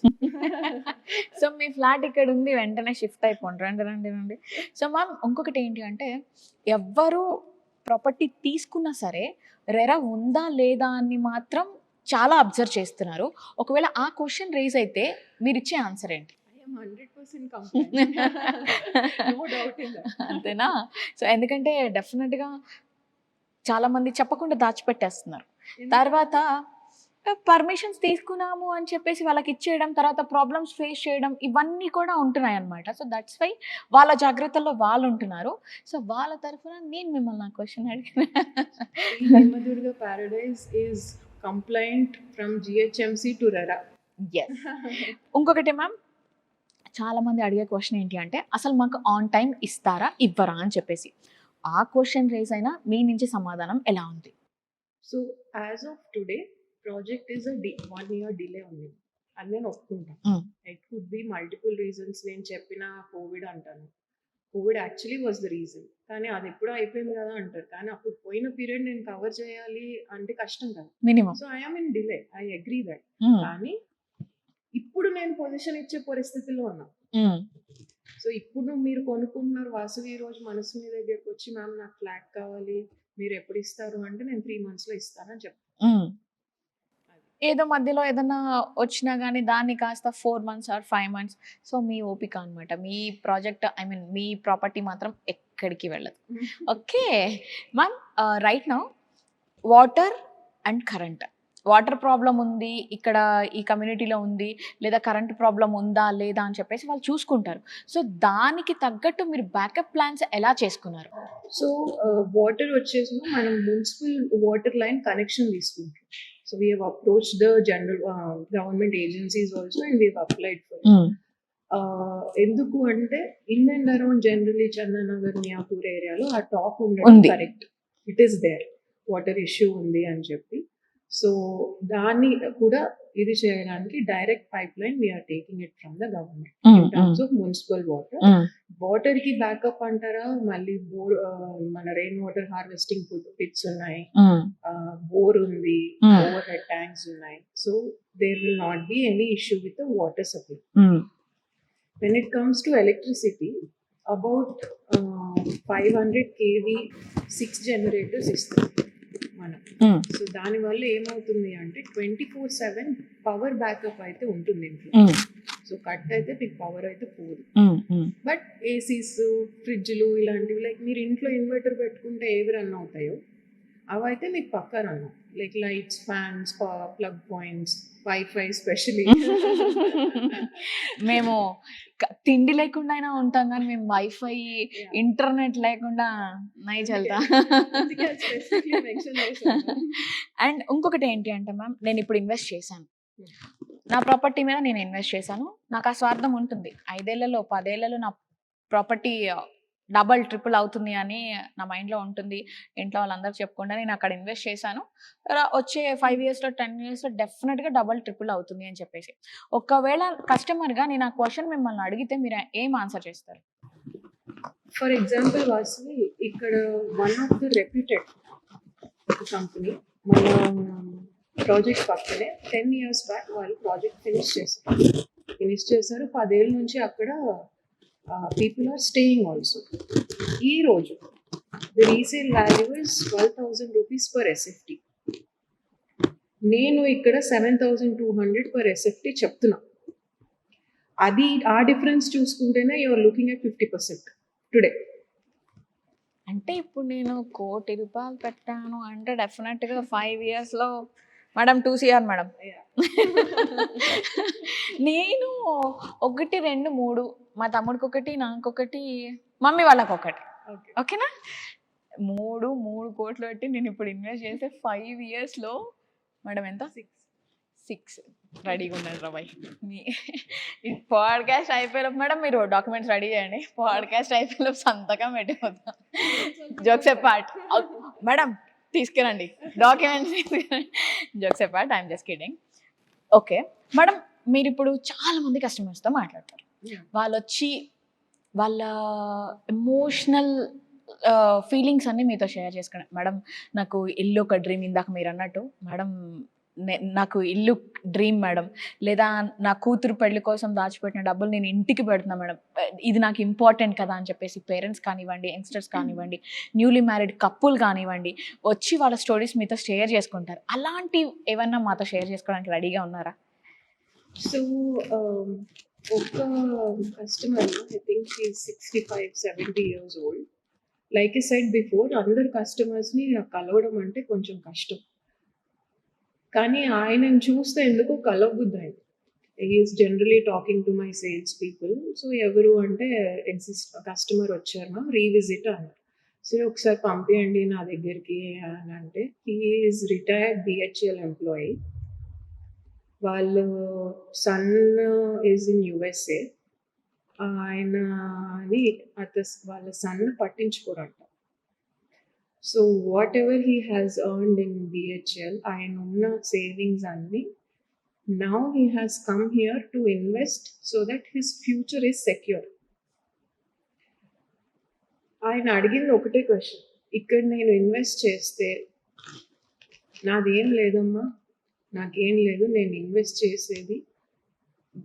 So మీ flat ఇక్కడ ఉంది, వెంటనే షిఫ్ట్ అయిపోండి. రండి. సో మ్యామ్ ఇంకొకటి ఏంటి అంటే ఎవ్వరు ప్రాపర్టీ తీసుకున్నా సరే రెరా ఉందా లేదా అని మాత్రం చాలా అబ్జర్వ్ చేస్తున్నారు. ఒకవేళ ఆ క్వశ్చన్ రేజ్ అయితే మీరు ఇచ్చే ఆన్సర్ ఏంటి? I am 100% compliant. No doubt in that. అంతేనా? సో ఎందుకంటే డెఫినెట్గా చాలా మంది చెప్పకుండా దాచిపెట్టేస్తున్నారు. తర్వాత పర్మిషన్స్ తీసుకున్నాము అని చెప్పేసి వాళ్ళకి ఇచ్చేయడం, తర్వాత ప్రాబ్లమ్స్ ఫేస్ చేయడం, ఇవన్నీ కూడా ఉంటున్నాయి అన్నమాట. సో దట్స్ వై వాళ్ళ జాగ్రత్తల్లో వాళ్ళు ఉంటున్నారు. సో వాళ్ళ తరఫున నేను మిమ్మల్ని ఆ క్వశ్చన్ అడిగిన. Hemadurga Paradise is complaint from GHMC to RERA. ఇంకొకటి మ్యామ్ చాలా మంది అడిగే క్వశ్చన్ ఏంటి అంటే అసలు మాకు ఆన్ టైం ఇస్తారా ఇవ్వరా అని చెప్పేసి. ఆ క్వశ్చన్ రేజ్ అయినా మీ నుంచి సమాధానం ఎలా ఉంది? So as of today project is 1 year delay ఉంది అని నేను ఒప్పుకుంటాను. It could be multiple reasons. నేను చెప్పిన కోవిడ్ అంటాను, Covid actually was the reason, కానీ అది ఎప్పుడో అయిపోయింది కదా అంటారు. కానీ అప్పుడు పోయిన పీరియడ్ నేను కవర్ చేయాలి అంటే కష్టం కదా minimum. So I'm in delay, I agree that. కానీ ఇప్పుడు నేను పొజిషన్ ఇచ్చే పరిస్థితిలో ఉన్నా. సో ఇప్పుడు మీరు కొనుక్కుంటున్నారు వాసవి, ఈ రోజు మనసు మీ దగ్గరకు వచ్చి మ్యామ్ నాకు ఫ్లాట్ కావాలి, మీరు ఎప్పుడు ఇస్తారు అంటే నేను 3 months లో ఇస్తానని చెప్తాను. ఏదో మధ్యలో ఏదన్నా వచ్చినా కానీ దాన్ని కాస్త 4 months or 5 months. సో మీ ఓపిక అనమాట. మీ ప్రాజెక్ట్ మీ ప్రాపర్టీ మాత్రం ఎక్కడికి వెళ్ళదు. Okay ma'am, right now water and current. Water problem ఉంది ఇక్కడ ఈ కమ్యూనిటీలో ఉంది, లేదా కరెంట్ ప్రాబ్లం ఉందా లేదా అని చెప్పేసి వాళ్ళు చూసుకుంటారు. సో దానికి తగ్గట్టు మీరు బ్యాకప్ ప్లాన్స్ ఎలా చేసుకున్నారు? సో వాటర్ వచ్చేసి మనం మున్సిపల్ వాటర్ లైన్ కనెక్షన్ తీసుకుంటాం. So we have approached the general government agencies also and we have applied for. ఎందుకు అంటే in and around generally Chandanagar, Miyapur ఏరియాలో ఆ టాక్ ఉండడం correct. It is there water issue ఉంది అని చెప్పి. సో దాన్ని కూడా ఇది చేయడానికి direct pipeline we are taking it from the government in terms of municipal water. Water కి బ్యాకప్ అంటారా, మళ్ళీ బోర్, మన రెయిన్ వాటర్ హార్వెస్టింగ్ పిట్స్ ఉన్నాయి, బోర్ ఉంది, ఓవర్ హెడ్ ట్యాంక్స్ ఉన్నాయి. So there will not be any issue with the water supply. When it comes to electricity, about 500 kV 6 generators ఇస్తుంది మనం. So దానివల్ల ఏమవుతుంది అంటే 24/7 పవర్ బ్యాకప్ అయితే ఉంటుంది ఇంట్లో. సో కట్ అయితే మీకు పవర్ అయితే పోదు. బట్ ఏసీస్, ఫ్రిడ్జ్లు ఇలాంటివి లైక్ మీరు ఇంట్లో ఇన్వర్టర్ పెట్టుకుంటే ఏవి రన్ అవుతాయో అవైతే మీకు పక్కా రన్ అవుతాయి. Like lights, fans, plug points, wifi especially. మేము తిండి లేకుండా అయినా ఉంటాం కానీ మేము వైఫై, ఇంటర్నెట్ లేకుండా నై చల్తా. అండ్ ఇంకొకటి ఏంటి అంటే మ్యామ్, నేను ఇప్పుడు ఇన్వెస్ట్ చేశాను, నా ప్రాపర్టీ మీద నేను ఇన్వెస్ట్ చేశాను. నాకు ఆ స్వార్థం ఉంటుంది. 5 ఏళ్లలో 10 ఏళ్లలో నా ప్రాపర్టీ డబల్ ట్రిపుల్ అవుతుంది అని నా మైండ్లో ఉంటుంది. ఇంట్లో వాళ్ళందరూ చెప్పుకుంటే నేను అక్కడ ఇన్వెస్ట్ చేశాను. వచ్చే 5 ఇయర్స్‌లో 10 ఇయర్స్‌లో డెఫినెట్‌గా డబల్ ట్రిపుల్ అవుతుంది అని చెప్పేసి. ఒకవేళ కస్టమర్‌గా నేను ఆ క్వెషన్ మిమ్మల్ని అడిగితే మీరు ఏం ఆన్సర్ చేస్తారు? ఫర్ ఎగ్జాంపుల్ వాసవి, ఇక్కడ one of the reputed company మన ప్రాజెక్ట్ పక్కనే 10 years బ్యాక్ వాళ్ళు ప్రాజెక్ట్ ఫినిష్ చేశారు. 10 ఏళ్ళ నుంచి అక్కడ పీపుల్ ఆర్ స్టేయింగ్ ఆల్సో. ఈ రోజు the resale value is 12,000 rupees per SFT. నేను ఇక్కడ 7,200 పర్ ఎస్ఎఫ్టీ చెప్తున్నా. అది ఆ డిఫరెన్స్ చూసుకుంటేనే యూఆర్ లుకింగ్ ఎట్ 50% టుడే. అంటే ఇప్పుడు నేను ₹1,00,00,000 పెట్టాను అంటే డెఫినెట్‌గా 5 ఇయర్స్‌లో మేడం 2 CR మేడం. నేను 1, 2, 3 మా తమ్ముడికొకటి, నాకొకటి, మమ్మీ వాళ్ళకొకటి. ఓకే. ఓకేనా? 3 కోట్లు పెట్టి నేను ఇప్పుడు ఇన్వెస్ట్ చేస్తే 5 ఇయర్స్‌లో మేడం ఎంత? 6 రెడీగా ఉండండి రా బాయ్. మీ ఈ పాడ్కాస్ట్ అయిపోయేలోపు మేడం మీరు డాక్యుమెంట్స్ రెడీ చేయండి. పాడ్కాస్ట్ అయిపోయేలోపు సంతకం పెట్టిపోతాం. Jokes apart. మేడం తీసుకురండి డాక్యుమెంట్స్ తీసుకురండి. Jokes apart, I'm just kidding. Okay madam, మీరు ఇప్పుడు చాలా మంది కస్టమర్స్తో మాట్లాడతారు. వాళ్ళు వచ్చి వాళ్ళ ఎమోషనల్ ఫీలింగ్స్ అన్నీ మీతో షేర్ చేసుకున్నాను. మేడం నాకు ఇల్లు ఒక డ్రీమ్, ఇందాక మీరు అన్నట్టు మేడం నాకు ఇల్లు డ్రీమ్ మేడం, లేదా నా కూతురు పెళ్లి కోసం దాచిపెట్టిన డబ్బులు నేను ఇంటికి పెడుతున్నా మేడం, ఇది నాకు ఇంపార్టెంట్ కదా అని చెప్పేసి పేరెంట్స్ కానివ్వండి, యంగ్స్టర్స్ కానివ్వండి, న్యూలీ మ్యారీడ్ కపుల్ కానివ్వండి వచ్చి వాళ్ళ స్టోరీస్ మీతో షేర్ చేసుకుంటారు. అలాంటివి ఏమన్నా మాతో షేర్ చేసుకోవడానికి రెడీగా ఉన్నారా? సో ఒక customer, I think she 65-70 years old. Like I said before, అందరు కస్టమర్స్ని నాకు కలవడం అంటే కొంచెం కష్టం. కానీ ఆయనను చూస్తే ఎందుకు కలవబుద్ధి అయింది. Is generally talking to my sales people. So ఎవరు అంటే కస్టమర్ వచ్చారు మ్యామ్, రీవిజిట్ అన్నారు. సరే ఒకసారి పంపించండి నా దగ్గరికి అని అంటే, he is retired BHEL employee. వాళ్ళు సన్ ఈజ్ ఇన్ USA. ఆయనని వాళ్ళ సన్ పట్టించుకోరంట. So whatever he has earned in BHEL, ఆయన ఉన్న సేవింగ్స్ అన్ని now he has come here to invest so that his future is secure. ఆయన అడిగింది ఒకటే క్వశ్చన్, ఇక్కడ నేను ఇన్వెస్ట్ చేస్తే నాదేం లేదమ్మా, నాకేం లేదు, నేను ఇన్వెస్ట్ చేసేది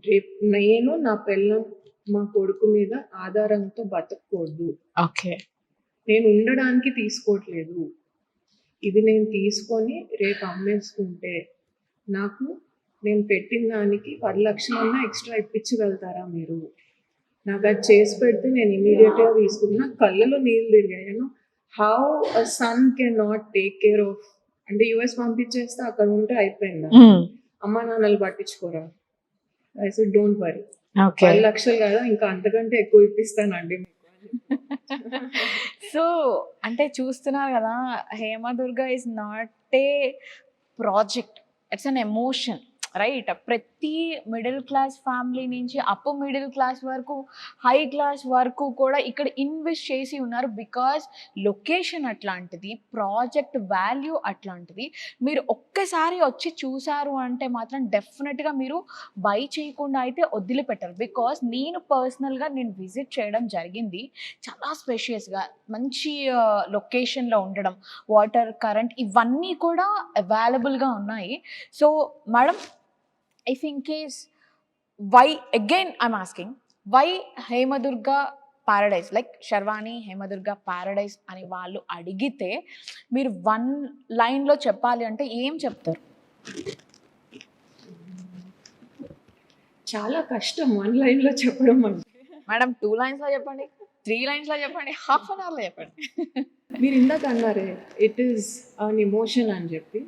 రేపు నేను నా పిల్లం మా కొడుకు మీద ఆధారంతో బతకూడదు. ఓకే, నేను ఉండడానికి తీసుకోవట్లేదు. ఇది నేను తీసుకొని రేపు అమ్మేసుకుంటే నాకు నేను పెట్టిన దానికి 10 లక్షలన్నా ఎక్స్ట్రా ఇప్పించగలుగుతారా మీరు? నాకు అది చేసి పెడితే నేను ఇమీడియట్గా తీసుకున్నా. కళ్ళలో నీళ్ళు తిరిగాను. How a son can not take care of, అంటే US పంపించేస్తే అక్కడ ఉంటే అయిపోయిందా? అమ్మా నాన్నలు పట్టించుకోరా? ఐ సెడ్ డోంట్ వరీ, 10 లక్షలు కదా, ఇంకా అంతకంటే ఎక్కువ ఇప్పిస్తానండి మీకు. సో అంటే చూస్తున్నారు కదా, Hemadurga is not a project, it's an emotion, right? ప్రతి మిడిల్ క్లాస్ ఫ్యామిలీ నుంచి అప్ మిడిల్ క్లాస్ వరకు, హై క్లాస్ వరకు కూడా ఇక్కడ ఇన్వెస్ట్ చేసి ఉన్నారు. బికాస్ లొకేషన్ అట్లాంటిది, ప్రాజెక్ట్ వాల్యూ అట్లాంటిది. మీరు ఒక్కసారి వచ్చి చూసారు అంటే మాత్రం డెఫినెట్గా మీరు బై చేయకుండా అయితే వదిలిపెట్టరు. బికాస్ నేను పర్సనల్గా నేను విజిట్ చేయడం జరిగింది. చాలా స్పేషియస్గా, మంచి లొకేషన్లో ఉండడం, వాటర్, కరెంట్ ఇవన్నీ కూడా అవైలబుల్గా ఉన్నాయి. So madam, if in case, why again I'm asking, why Hemadurga Paradise, like Sharvani Hemadurga Paradise అని వాళ్ళు అడిగితే మీరు 1 లైన్లో చెప్పాలి అంటే ఏం చెప్తారు? చాలా కష్టం 1 లైన్లో చెప్పడం అంటే. మేడం 2 లైన్స్లో చెప్పండి, 3 లైన్స్లో చెప్పండి, హాఫ్ అన్ అవర్లో చెప్పండి. మీరు ఇందాక అన్నారే ఇట్ ఈస్ అన్ ఎమోషన్ అని చెప్పి,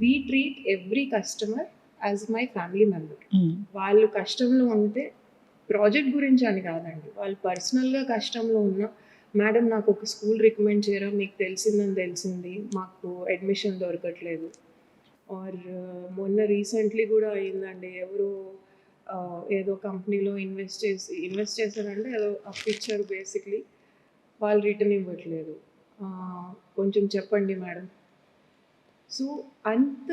we treat every customer as my family member. వాళ్ళు కష్టంలో ఉంటే, ప్రాజెక్ట్ గురించి అని కాదండి, వాళ్ళు పర్సనల్గా కష్టంలో ఉన్న, మేడం నాకు ఒక స్కూల్ రికమెండ్ చేయరా, మీకు తెలిసింది, మాకు అడ్మిషన్ దొరకట్లేదు. ఆర్ మొన్న రీసెంట్లీ కూడా అయిందండి, ఎవరు ఏదో కంపెనీలో ఇన్వెస్ట్ చేశారంటే ఏదో అప్పిచ్చారు బేసిక్లీ, వాళ్ళు రిటర్న్ ఇవ్వట్లేదు. కొంచెం చెప్పండి మేడం. సో అంత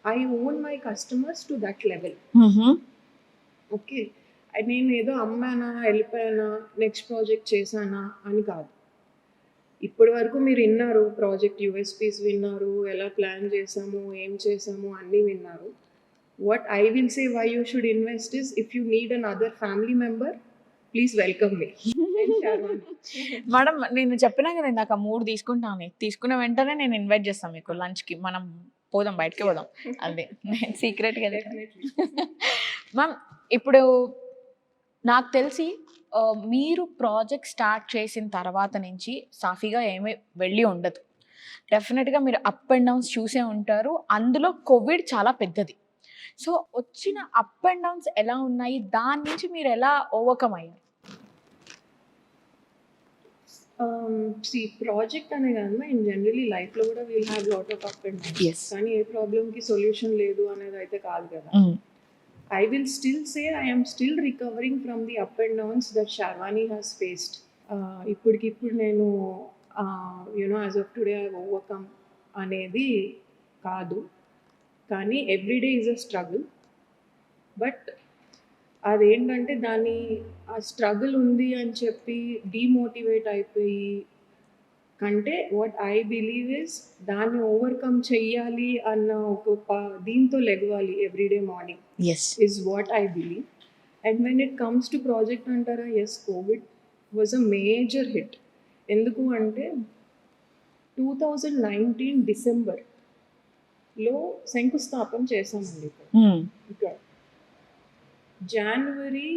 I own my customers to that level. Okay, నేను ఏదో అమ్మానా, వెళ్ళిపోయానా, నెక్స్ట్ ప్రాజెక్ట్ చేశానా అని కాదు. ఇప్పటి వరకు మీరు విన్నారు, ప్రాజెక్ట్ యూఎస్పీస్ విన్నారు, ఎలా ప్లాన్ చేసాము, ఏం చేసాము అన్నీ విన్నారు. What I will say why you should invest is, if you need an other family member, please welcome me. Madam నేను చెప్పినా కదా ఇందాక 3 తీసుకుంటాను, తీసుకున్న వెంటనే నేను ఇన్వైట్ చేస్తాను మీకు లంచ్కి, మనం పోదాం, బయటకి పోదాం. అదే నేను సీక్రెట్గా మ్యామ్. ఇప్పుడు నాకు తెలిసి మీరు ప్రాజెక్ట్ స్టార్ట్ చేసిన తర్వాత నుంచి సాఫీగా ఏమీ వెళ్ళి ఉండదు. డెఫినెట్గా మీరు అప్ అండ్ డౌన్స్ చూసే ఉంటారు. అందులో కోవిడ్ చాలా పెద్దది. సో వచ్చిన అప్ అండ్ డౌన్స్ ఎలా ఉన్నాయి, దాని నుంచి మీరు ఎలా ఓవర్కమ్ అయ్యారు? ప్రాజెక్ట్ అనే కాదు, ఇన్ జనరలీ లైఫ్లో కూడా we'll have lot of up and downs. Yes. కానీ ఏ ప్రాబ్లమ్కి సొల్యూషన్ లేదు అనేది అయితే కాదు కదా. I will still say I am still recovering from the up and downs that Sharwani has faced. ఇప్పటికిప్పుడు నేను as of today I overcome అనేది కాదు, కానీ everyday is a struggle. But అదేంటంటే దాన్ని ఆ స్ట్రగుల్ ఉంది అని చెప్పి డీమోటివేట్ అయిపోయి కంటే, వాట్ ఐ బిలీవ్ ఇస్ దాన్ని ఓవర్కమ్ చెయ్యాలి అన్న ఒక దీంతో లెగవాలి ఎవ్రీడే మార్నింగ్ ఎస్ is what I believe. And when it comes to project antara, yes, COVID was a major hit. ఎందుకు అంటే 2019 డిసెంబర్ లో శంకుస్థాపన చేసామండి ఇక్కడ. జనవరి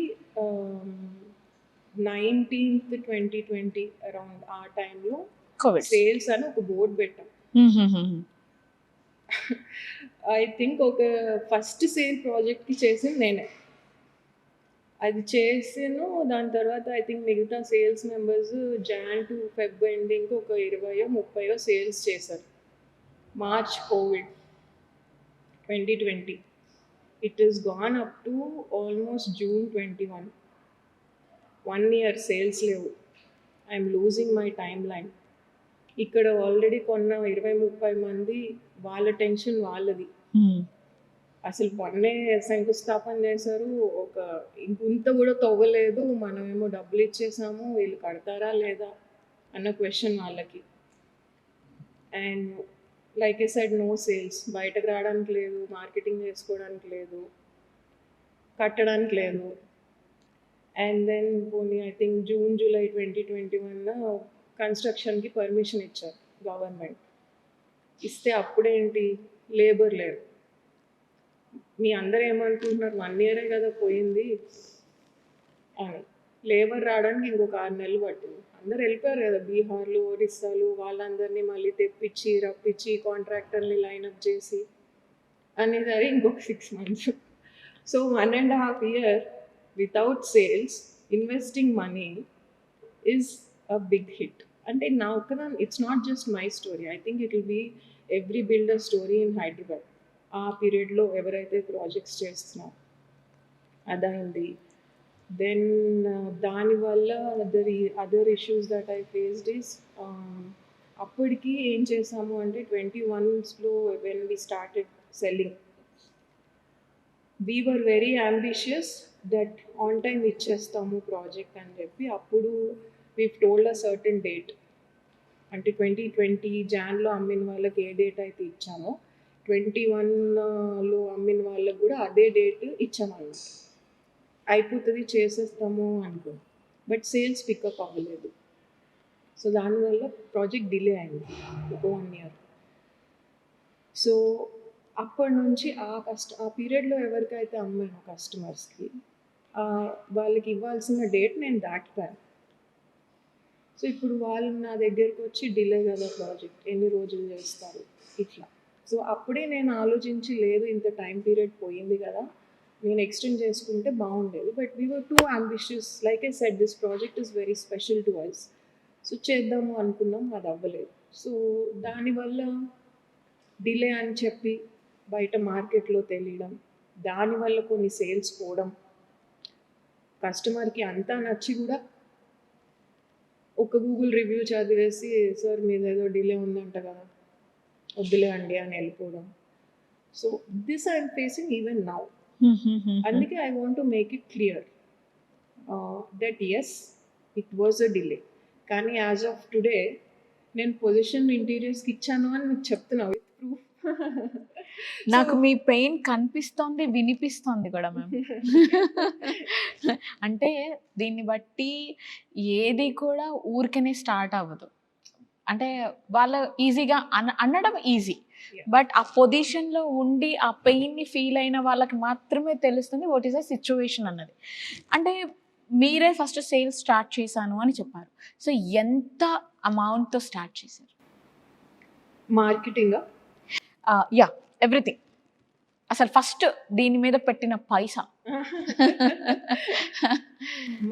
19th 2020 అరౌండ్ ఆ టైంలో సేల్స్ అని ఒక బోర్డు పెట్టాం. ఐ థింక్ ఒక ఫస్ట్ సేల్ ప్రాజెక్ట్కి చేసింది నేనే. అది చేసాను. దాని తర్వాత ఐ థింక్ మిగతా sales members Jan to Feb ending ఒక 20-30 సేల్స్ చేశారు. March COVID 2020, it is gone up to almost June 21. 1 year sales లేవు. I'm losing my timeline. ఇక్కడ ఆల్రెడీ కొన్న 20-30 మంది వాళ్ళ టెన్షన్ వాళ్ళది. అసలు మొన్నే శంకుస్థాపన చేశారు, ఒక ఇంత కూడా తవ్వలేదు, మనమేమో డబ్బులు ఇచ్చేసాము, వీళ్ళు కడతారా లేదా అన్న క్వశ్చన్ వాళ్ళకి. And like I said, no sales, బయటకు రావడానికి లేదు, మార్కెటింగ్ చేసుకోవడానికి లేదు, కట్టడానికి లేదు. అండ్ దెన్ పోనీ ఐ థింక్ జూన్ జూలై 2021 కన్స్ట్రక్షన్కి పర్మిషన్ ఇచ్చారు గవర్నమెంట్. ఇస్తే అప్పుడేంటి, లేబర్ లేరు. మీ అందరూ ఏమనుకుంటున్నారు, 1 year కదా పోయింది అని. లేబర్ రావడానికి ఇంకొక 6 నెలలు పట్టింది. అందరు వెళ్ళిపోయారు కదా, బీహార్లు, ఒరిస్సాలు, వాళ్ళందరినీ మళ్ళీ తెప్పించి రప్పించి కాంట్రాక్టర్ని లైన్అప్ చేసి అనేసరి ఇంకొక 6 months. So 1.5 year without sales, investing money is a big hit. అంటే నా ఒక్కన, it's not just my story, I think it will be every builder story in Hyderabad. ఆ పీరియడ్లో ఎవరైతే ప్రాజెక్ట్స్ చేస్తున్నారో అదైంది. దెన్ దానివల్ల other issues that I faced is, అప్పటికి ఏం చేసాము అంటే 21లో when we started selling, we were very ambitious that on time ఇచ్చేస్తాము ప్రాజెక్ట్ అని చెప్పి. అప్పుడు we told a certain date, అంటే 2020 జాన్లో అమ్మిన వాళ్ళకి ఏ డేట్ అయితే ఇచ్చామో 21లో అమ్మిన వాళ్ళకు కూడా అదే డేట్ ఇచ్చామన్నమాట. అయిపోతుంది, చేసేస్తాము అనుకో, బట్ సేల్స్ పికప్ అవ్వలేదు. సో దానివల్ల ప్రాజెక్ట్ డిలే అయింది ఒక 1 year. సో అప్పటి నుంచి ఆ పీరియడ్లో ఎవరికైతే అమ్మాను కస్టమర్స్కి, వాళ్ళకి ఇవ్వాల్సిన డేట్ నేను దాటిపోయాను. సో ఇప్పుడు వాళ్ళు నా దగ్గరకు వచ్చి డిలే కదా ప్రాజెక్ట్, ఎన్ని రోజులు చేస్తారు ఇట్లా. సో అప్పుడే నేను ఆలోచించి, లేదు ఇంత టైం పీరియడ్ పోయింది కదా, నేను ఎక్స్టెండ్ చేసుకుంటే బాగుండేది. But we were too ambitious. Like I said, this project is very special to us. So చేద్దాము అనుకున్నాం, అది అవ్వలేదు. సో దానివల్ల డిలే అని చెప్పి బయట మార్కెట్లో తెలియడం, దానివల్ల కొన్ని సేల్స్ పోవడం, కస్టమర్కి అంతా నచ్చి కూడా ఒక గూగుల్ రివ్యూ చదివేసి సార్ మీదేదో డిలే ఉందంట కదా వద్దులే అండి అని వెళ్ళిపోవడం. So this I'm facing even now. అందుకే I want to make it clear that as it was a delay, కానీ యాజ్ ఆఫ్ టుడే నేను పొజిషన్ ఇంటీరియర్స్కి ఇచ్చాను అని మీకు చెప్తున్నా విత్ ప్రూఫ్. నాకు మీ పెయిన్ కనిపిస్తోంది, వినిపిస్తోంది కూడా మ్యామ్. అంటే దీన్ని బట్టి ఏది కూడా ఊరికనే స్టార్ట్ అవ్వదు. అంటే వాళ్ళు ఈజీగా అనడం ఈజీ, Yeah. బట్ ఆ పొజిషన్లో ఉండి ఆ పెయిన్ని ఫీల్ అయిన వాళ్ళకి మాత్రమే తెలుస్తుంది వాట్ ఈస్ అ సిచ్యువేషన్ అన్నది. అంటే మీరే ఫస్ట్ సేల్స్ స్టార్ట్ చేశాను అని చెప్పారు. సో ఎంత అమౌంట్తో స్టార్ట్ చేశారు? Marketing yeah, everything. అసలు ఫస్ట్ దీని మీద పెట్టిన పైసా.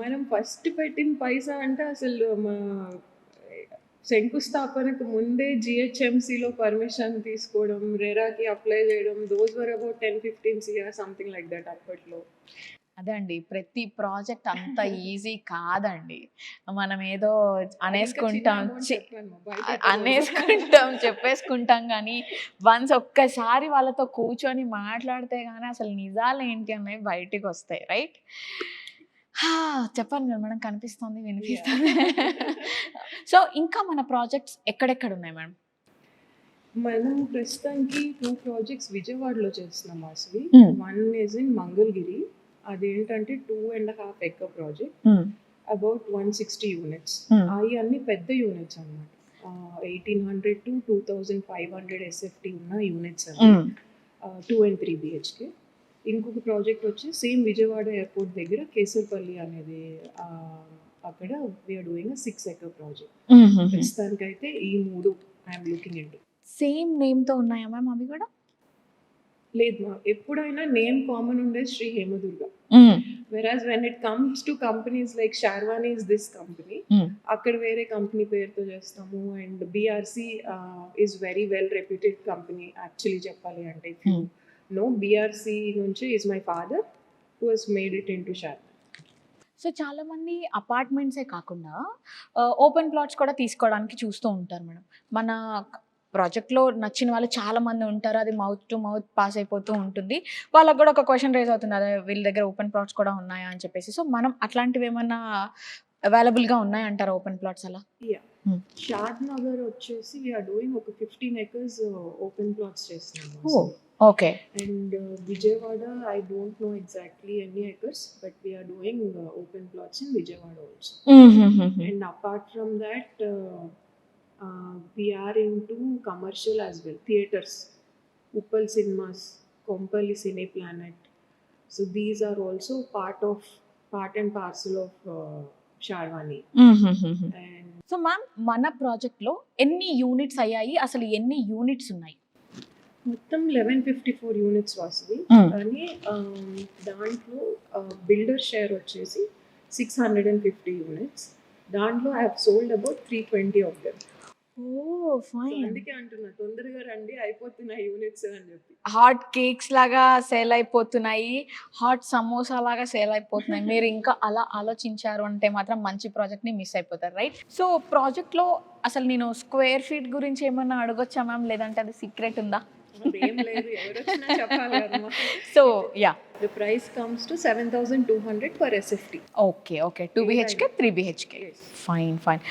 మనం ఫస్ట్ పెట్టిన పైసా అంటే అసలు మా శంకుస్థాపనకు ముందే జిహెచ్ఎంసీలో పర్మిషన్ తీసుకోవడం, రెరాకి అప్లై చేయడం, those were about 10-15 CR something like that అప్పట్లో. అదే అండి, ప్రతి ప్రాజెక్ట్ అంత ఈజీ కాదండి. మనం ఏదో అనేసుకుంటాం చెప్పేసుకుంటాం, కానీ వన్స్ ఒక్కసారి వాళ్ళతో కూర్చొని మాట్లాడితే కానీ అసలు నిజాలు ఏంటి అనేవి బయటికి వస్తాయి, రైట్? చెప్పండి మేడం, కనిపిస్తుంది, వినిపిస్తుంది. సో ఇంకా మన ప్రాజెక్ట్స్ ఎక్కడెక్కడ ఉన్నాయి మేడం? మనం ప్రస్తుతానికి 2 ప్రాజెక్ట్స్ విజయవాడలో చేస్తున్నాం Vasavi. Hmm. One is in Mangalagiri, అదేంటంటే 2.5 acre ప్రాజెక్ట్, అబౌట్ 160 యూనిట్స్. అవి అన్ని పెద్ద యూనిట్స్ అన్నమాట, 1800 to 2500 SFT ఉన్న యూనిట్స్ అవి, 2 and 3 BHK. ఇంకొక ప్రాజెక్ట్ వచ్చి సేమ్ విజయవాడ ఎయిర్పోర్ట్ దగ్గర కేసర్పల్లి అనేది, అక్కడ వీఆర్ డూయింగ్ 6 acre ప్రాజెక్ట్. ప్రస్తుతానికైతే ఈ 3 ఐఎమ్ లుకింగ్ ఇంటూ. సేమ్ నేమ్తో ఉన్నాయా మ్యామ్ అవి కూడా? లేదు మా, ఎప్పుడైనా నేమ్ కామన్ ఉండేది Shri Hemadurga. Whereas when it comes to companies like Sharvani is this company, అక్కడ వేరే కంపెనీ పేరుతో చేస్తాము. And BRC is very well reputed company actually చెప్పాలి అంటే. ఇఫ్ యూ నో, బీఆర్సీ నుంచి is my father who has made it in to Sharvani. So చాలామంది అపార్ట్మెంట్సే కాకుండా ఓపెన్ ప్లాట్స్ కూడా తీసుకోవడానికి చూస్తూ ఉంటారు మేడం. మన ప్రాజెక్ట్లో నచ్చిన వాళ్ళు చాలామంది ఉంటారు, అది మౌత్ టు మౌత్ పాస్ అయిపోతూ ఉంటుంది. వాళ్ళకు కూడా ఒక క్వశ్చన్ రేజ్ అవుతుంది, అదే వీళ్ళ దగ్గర ఓపెన్ ప్లాట్స్ కూడా ఉన్నాయా అని చెప్పేసి. సో మనం అట్లాంటివి ఏమన్నా అవైలబుల్గా ఉన్నాయంటారా ఓపెన్ ప్లాట్స్ అలా? షాద్ నగర్ వచ్చేసి వీఆర్ డూయింగ్ ఒక 15 acres ఓపెన్ ప్లాట్స్ చేస్తున్నాము. Okay. And Vijayawada I don't know exactly ఎన్ని acres, but we are doing open plots in Vijayawada also. And apart from that we are into commercial as well, theaters, Uppal Cinemas, Kompally Cine Planet. So these are also part and parcel of Sharwani. And so ma'am మన ప్రాజెక్ట్లో ఎన్ని units అయ్యాయి, అసలు ఎన్ని units ఉన్నాయి? మొత్తం 1154 units Vasavi, కానీ దాంట్లో బిల్డర్ షేర్ వచ్చేసి 650 యూనిట్స్. దాంట్లో I have sold about 320 of them. Fine. అందుకే అంటున్నా తొందరగా రండి, అయిపోతున్నాయి యూనిట్స్ అని చెప్పి. హాట్ కేక్స్ లాగా సేల్ అయిపోతున్నాయి, హాట్ సమోసా లాగా సేల్ అయిపోతున్నాయి. మీరు ఇంకా అలా ఆలోచించారు అంటే మాత్రం మంచి ప్రాజెక్ట్ని మిస్ అయిపోతారు, రైట్? సో ప్రాజెక్ట్లో అసలు నేను స్క్వేర్ ఫీట్ గురించి ఏమన్నా అడగొచ్చా మ్యామ్, లేదంటే అది సీక్రెట్ ఉందా? ఏం లేదు, ఎవరు వచ్చినా చెప్పాలి కదా. So yeah, the price comes to 7200 per SFT. Okay okay, 2 BHK 3 BHK. Fine fine.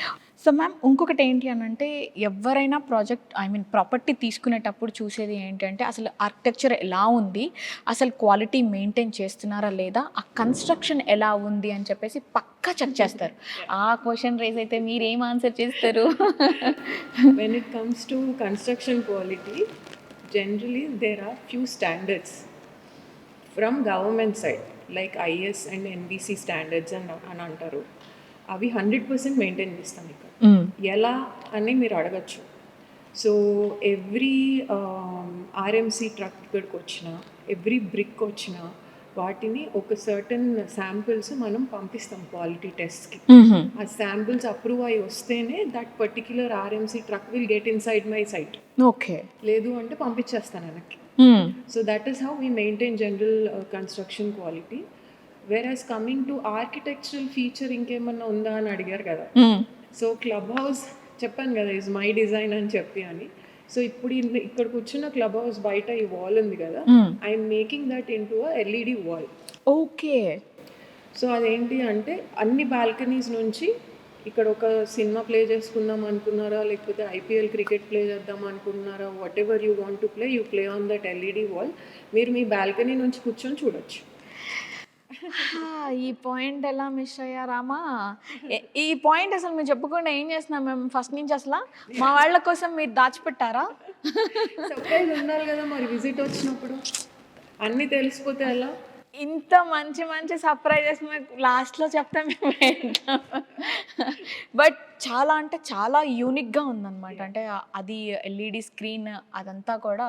So ma'am ఇంకొకటి ఏంటి అని అంటే, ఎవరైనా ప్రాజెక్ట్ ప్రాపర్టీ తీసుకునేటప్పుడు చూసేది ఏంటంటే అసలు ఆర్కిటెక్చర్ ఎలా ఉంది, అసలు క్వాలిటీ మెయింటైన్ చేస్తున్నారా లేదా, ఆ కన్స్ట్రక్షన్ ఎలా ఉంది అని చెప్పేసి పక్కా చెక్ చేస్తారు. ఆ క్వశ్చన్ రేజ్ అయితే మీరు ఏం ఆన్సర్ చేస్తారు? When it comes to construction quality, generally there are few standards from government side like IS and NBC standards అని అంటారు. అవి 100% మెయింటైన్ చేస్తాం ఇక్కడ. ఎలా అని మీరు అడగచ్చు. సో ఎవ్రీ RMC ట్రక్ ఇక్కడికి వచ్చినా, ఎవ్రీ బ్రిక్ వచ్చినా వాటిని ఒక సర్టన్ శాంపిల్స్ మనం పంపిస్తాం క్వాలిటీ టెస్ట్కి. ఆ శాంపిల్స్ అప్రూవ్ అయ్యి వస్తేనే that particular RMC truck will get inside my site. Okay. లేదు అంటే పంపించేస్తాను వెనక్కి. So that is how we maintain general construction quality. Whereas coming to architectural feature ఇంకేమన్నా ఉందా అని అడిగారు కదా. సో క్లబ్ హౌస్ చెప్పాను కదా ఇస్ మై డిజైన్ అని చెప్పి అని. సో ఇప్పుడు ఇక్కడ కూర్చున్న క్లబ్ హౌస్ బయట ఈ వాల్ ఉంది కదా, I'm making that in to LED wall. Okay. So అదేంటి అంటే అన్ని బాల్కనీస్ నుంచి ఇక్కడ ఒక సినిమా ప్లే చేసుకుందాం అనుకున్నారా, లేకపోతే ఐపీఎల్ క్రికెట్ ప్లే చేద్దాం అనుకున్నారా, what ever you want to play you play on that LED wall. మీరు మీ బాల్కనీ నుంచి కూర్చొని చూడొచ్చు. ఈ పాయింట్ ఎలా మిస్ అయ్యారామా? ఈ పాయింట్ అసలు మీరు చెప్పకుండా ఏం చేస్తున్నాం మేము ఫస్ట్ నుంచి? అసలు మా వాళ్ళ కోసం మీరు దాచిపెట్టారా? సర్ప్రైజ్ ఉండాలి కదా మరి విజిట్ వచ్చినప్పుడు, అన్నీ తెలిసిపోతే ఎలా? ఇంత మంచి మంచి సర్ప్రైజెస్ మీకు లాస్ట్లో చెప్తే మేము ఏంటాం. బట్ చాలా అంటే చాలా యూనిక్గా ఉందన్నమాట. అంటే అది ఎల్ఈడి స్క్రీన్ అదంతా కూడా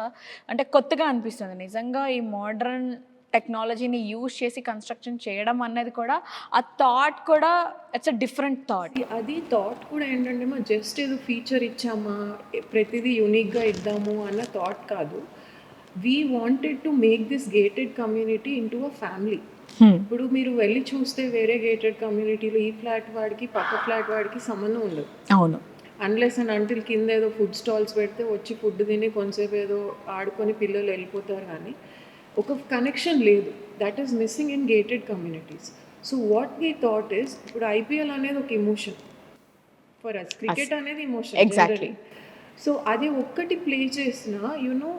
అంటే కొత్తగా అనిపిస్తుంది నిజంగా. ఈ మోడ్రన్ టెక్నాలజీని యూజ్ చేసి కన్స్ట్రక్షన్ చేయడం అన్నది కూడా ఆ థాట్ కూడా ఇట్స్ అ డిఫరెంట్ థాట్. అది థాట్ కూడా ఏంటంటే మా జస్ట్ ఏదో ఫీచర్ ఇచ్చామా ప్రతిదీ యూనిక్గా ఇద్దాము అన్న థాట్ కాదు. We wanted to make this gated community into a family. ఇప్పుడు మీరు వెళ్ళి చూస్తే వేరే గేటెడ్ కమ్యూనిటీలో ఈ ఫ్లాట్ వాడికి పక్క ఫ్లాట్ వాడికి సంబంధం ఉండదు. అవును. అన్లెస్ అండ్ అంటిల్ కింద ఏదో ఫుడ్ స్టాల్స్ పెడితే వచ్చి ఫుడ్ తిని కొంతసేపు ఏదో ఆడుకొని పిల్లలు వెళ్ళిపోతారు, కానీ ఒక కనెక్షన్ లేదు. That is missing in gated communities. So what we thought is, ఇప్పుడు ఐపీఎల్ అనేది ఒక ఇమోషన్ ఫర్ అస్, క్రికెట్ అనేది ఇమోషన్. ఎగ్జాక్ట్లీ. సో అది ఒక్కటి ప్లే చేసిన you know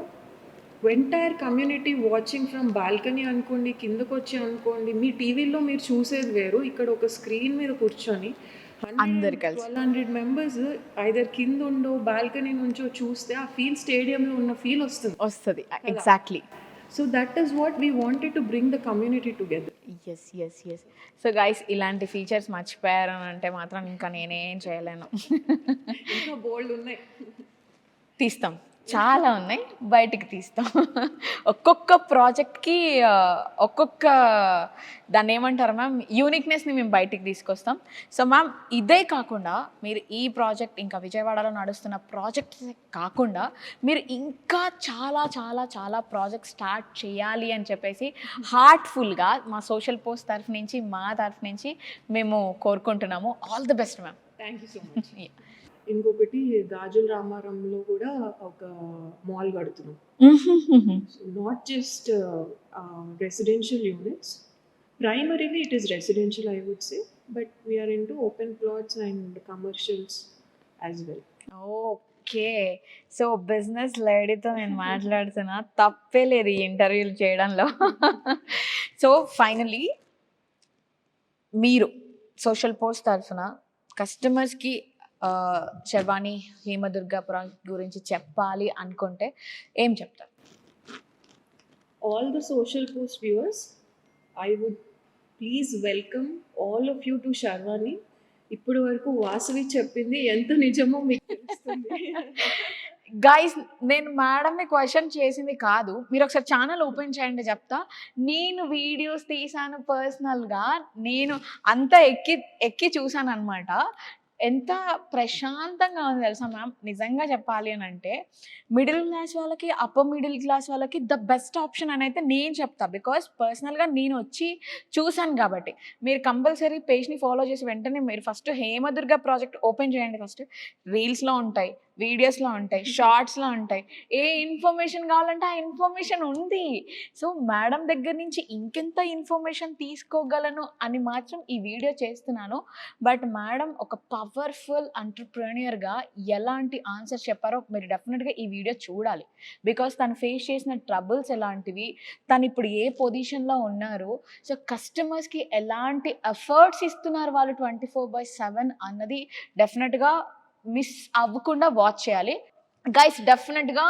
entire community watching from balcony అనుకోండి, కిందకు వచ్చి అనుకోండి, మీ టీవీలో మీరు చూసేది వేరు, ఇక్కడ ఒక స్క్రీన్ మీద కూర్చొని 1200 మెంబర్స్ ఐదర్ కింద ఉండో బాల్కనీ నుంచో చూస్తే ఆ ఫీల్ స్టేడియంలో ఉన్న ఫీల్ వస్తుంది. Exactly. So that is what we wanted to bring the community together. Yes. So guys ఇలాంటి ఫీచర్స్ మర్చిపోయారు అని అంటే మాత్రం ఇంకా నేనేం చేయలేను. ఇంకా బోల్డ్ ఉన్నాయి, తీస్తాం, చాలా ఉన్నాయి, బయటికి తీస్తాం. ఒక్కొక్క ప్రాజెక్ట్కి ఒక్కొక్క దాన్ని ఏమంటారు మ్యామ్, యూనిక్నెస్ని మేము బయటికి తీసుకొస్తాం. సో మ్యామ్ ఇదే కాకుండా మీరు ఈ ప్రాజెక్ట్ ఇంకా విజయవాడలో నడుస్తున్న ప్రాజెక్ట్స్ కాకుండా మీరు ఇంకా చాలా చాలా చాలా ప్రాజెక్ట్ స్టార్ట్ చేయాలి అని చెప్పేసి హార్ట్ఫుల్గా మా సోషల్ పోస్ట్ తరఫు నుంచి మా తరఫు నుంచి మేము కోరుకుంటున్నాము. All the best ma'am. Thank you so much. ఇంకొకటి గాజుల రామారంలో కూడా ఒక మాల్ కడుతున్నాం. Not just residential units, primarily it is residential I would say, but we are into open plots and commercials as well. Okay. So business లేడీతో నేను మాట్లాడుతున్నా, తప్పే లేదు ఈ ఇంటర్వ్యూలు చేయడంలో. సో ఫైనలీ మీరు సోషల్ పోస్ట్ తరఫున కస్టమర్స్కి శర్వాణి హేమదుర్గ ప్రాజెక్ట్ గురించి చెప్పాలి అనుకుంటే ఏం చెప్తారు? All the social post viewers, I would please welcome all of you to Sharwani. ఇప్పటి వరకు వాసవి చెప్పింది ఎంత నిజమో మీకు తెలుస్తుంది. గైస్ నేను మేడంని క్వశ్చన్ చేసింది కాదు, మీరు ఒకసారి ఛానల్ ఓపెన్ చేయండి చెప్తా. నేను వీడియోస్ తీసాను పర్సనల్గా, నేను అంతా ఎక్కి చూసాను అనమాట. ఎంత ప్రశాంతంగా ఉంది తెలుసా మ్యామ్. నిజంగా చెప్పాలి అని అంటే మిడిల్ క్లాస్ వాళ్ళకి, అప్పర్ మిడిల్ క్లాస్ వాళ్ళకి ద బెస్ట్ ఆప్షన్ అని అయితే నేను చెప్తా. బికాస్ పర్సనల్గా నేను వచ్చి చూసాను కాబట్టి. మీరు కంపల్సరీ పేజ్ని ఫాలో చేసి వెంటనే మీరు ఫస్ట్ హేమదుర్గ ప్రాజెక్ట్ ఓపెన్ చేయండి. ఫస్ట్ రీల్స్లో ఉంటాయి, వీడియోస్లో ఉంటాయి, షార్ట్స్లో ఉంటాయి, ఏ ఇన్ఫర్మేషన్ కావాలంటే ఆ ఇన్ఫర్మేషన్ ఉంది. సో మేడం దగ్గర నుంచి ఇంకెంత ఇన్ఫర్మేషన్ తీసుకోగలను అని మాత్రం ఈ వీడియో చేస్తున్నాను. బట్ మేడం ఒక పవర్ఫుల్ ఎంటర్‌ప్రెన్యూర్‌గా ఎలాంటి ఆన్సర్స్ చెప్పారో మీరు డెఫినెట్‌గా ఈ వీడియో చూడాలి. బికాస్ తను ఫేస్ చేసిన ట్రబుల్స్ ఎలాంటివి, తను ఇప్పుడు ఏ పొజిషన్లో ఉన్నారు, సో కస్టమర్స్కి ఎలాంటి ఎఫర్ట్స్ ఇస్తున్నారు వాళ్ళు 24/7 అన్నది డెఫినెట్గా మిస్ అవ్వకుండా వాచ్ చేయాలి. గైస్ డెఫినెట్గా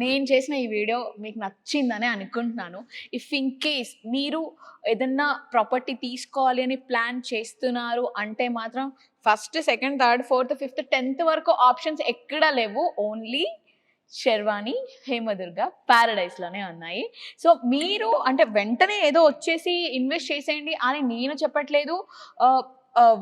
నేను చేసిన ఈ వీడియో మీకు నచ్చిందని అనుకుంటున్నాను. ఇఫ్ ఇన్ కేస్ మీరు ఏదన్నా ప్రాపర్టీ తీసుకోవాలి అని ప్లాన్ చేస్తున్నారు అంటే మాత్రం first, second, third, fourth, fifth, 10th వరకు ఆప్షన్స్ ఎక్కడా లేవు. ఓన్లీ శర్వాణి హేమదుర్గ ప్యారడైస్లోనే ఉన్నాయి. సో మీరు అంటే వెంటనే ఏదో వచ్చేసి ఇన్వెస్ట్ చేసేయండి అని నేను చెప్పట్లేదు,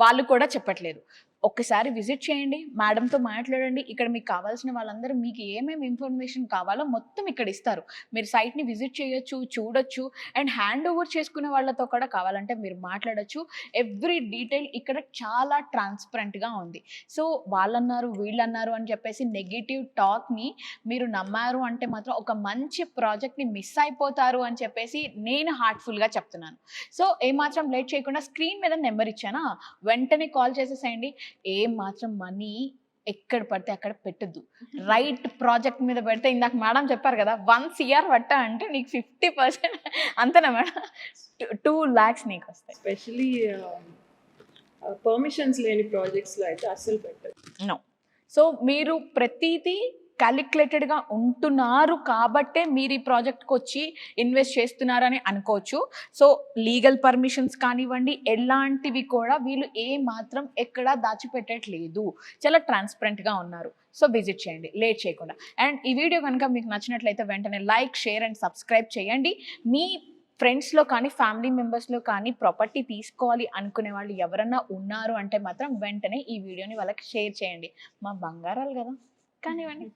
వాళ్ళు కూడా చెప్పట్లేదు. ఒక్కసారి విజిట్ చేయండి, మేడంతో మాట్లాడండి. ఇక్కడ మీకు కావాల్సిన వాళ్ళందరూ మీకు ఏమేమి ఇన్ఫర్మేషన్ కావాలో మొత్తం ఇక్కడ ఇస్తారు. మీరు సైట్ని విజిట్ చేయొచ్చు, చూడొచ్చు. అండ్ హ్యాండ్ ఓవర్ చేసుకునే వాళ్ళతో కూడా కావాలంటే మీరు మాట్లాడొచ్చు. ఎవ్రీ డీటెయిల్ ఇక్కడ చాలా ట్రాన్స్పరెంట్గా ఉంది. సో వాళ్ళన్నారు వీళ్ళన్నారు అని చెప్పేసి నెగిటివ్ టాక్ని మీరు నమ్మారు అంటే మాత్రం ఒక మంచి ప్రాజెక్ట్ని మిస్ అయిపోతారు అని చెప్పేసి నేను హార్ట్ఫుల్గా చెప్తున్నాను. సో ఏమాత్రం లేట్ చేయకుండా స్క్రీన్ మీద నెంబర్ ఇచ్చానా, వెంటనే కాల్ చేసేసేయండి. ఏం మాత్రం మనీ ఎక్కడ పడితే అక్కడ పెట్టద్దు. రైట్ ప్రాజెక్ట్ మీద పెడితే, ఇందాక మేడం చెప్పారు కదా 1 CR పట్టా అంటే నీకు 50% అంతేనా మేడం, 2 lakhs నీకు వస్తాయి. ఎస్పెషలీ పర్మిషన్స్ లేని ప్రాజెక్ట్స్లో అయితే అస్సలు పెట్టదు. నో. సో మీరు ప్రతిదీ క్యాలిక్యులేటెడ్గా ఉంటున్నారు కాబట్టే మీరు ఈ ప్రాజెక్ట్కి వచ్చి ఇన్వెస్ట్ చేస్తున్నారని అనుకోవచ్చు. సో లీగల్ పర్మిషన్స్ కానివ్వండి, ఎలాంటివి కూడా వీళ్ళు ఏ మాత్రం ఎక్కడా దాచిపెట్టట్లేదు. చాలా ట్రాన్స్పరెంట్గా ఉన్నారు. సో విజిట్ చేయండి లేట్ చేయకుండా. అండ్ ఈ వీడియో కనుక మీకు నచ్చినట్లయితే వెంటనే లైక్, షేర్ అండ్ సబ్స్క్రైబ్ చేయండి. మీ ఫ్రెండ్స్లో కానీ ఫ్యామిలీ మెంబర్స్లో కానీ ప్రాపర్టీ తీసుకోవాలి అనుకునే వాళ్ళు ఎవరన్నా ఉన్నారు అంటే మాత్రం వెంటనే ఈ వీడియోని వాళ్ళకి షేర్ చేయండి. మా బంగారాలు కదా, కానివ్వండి.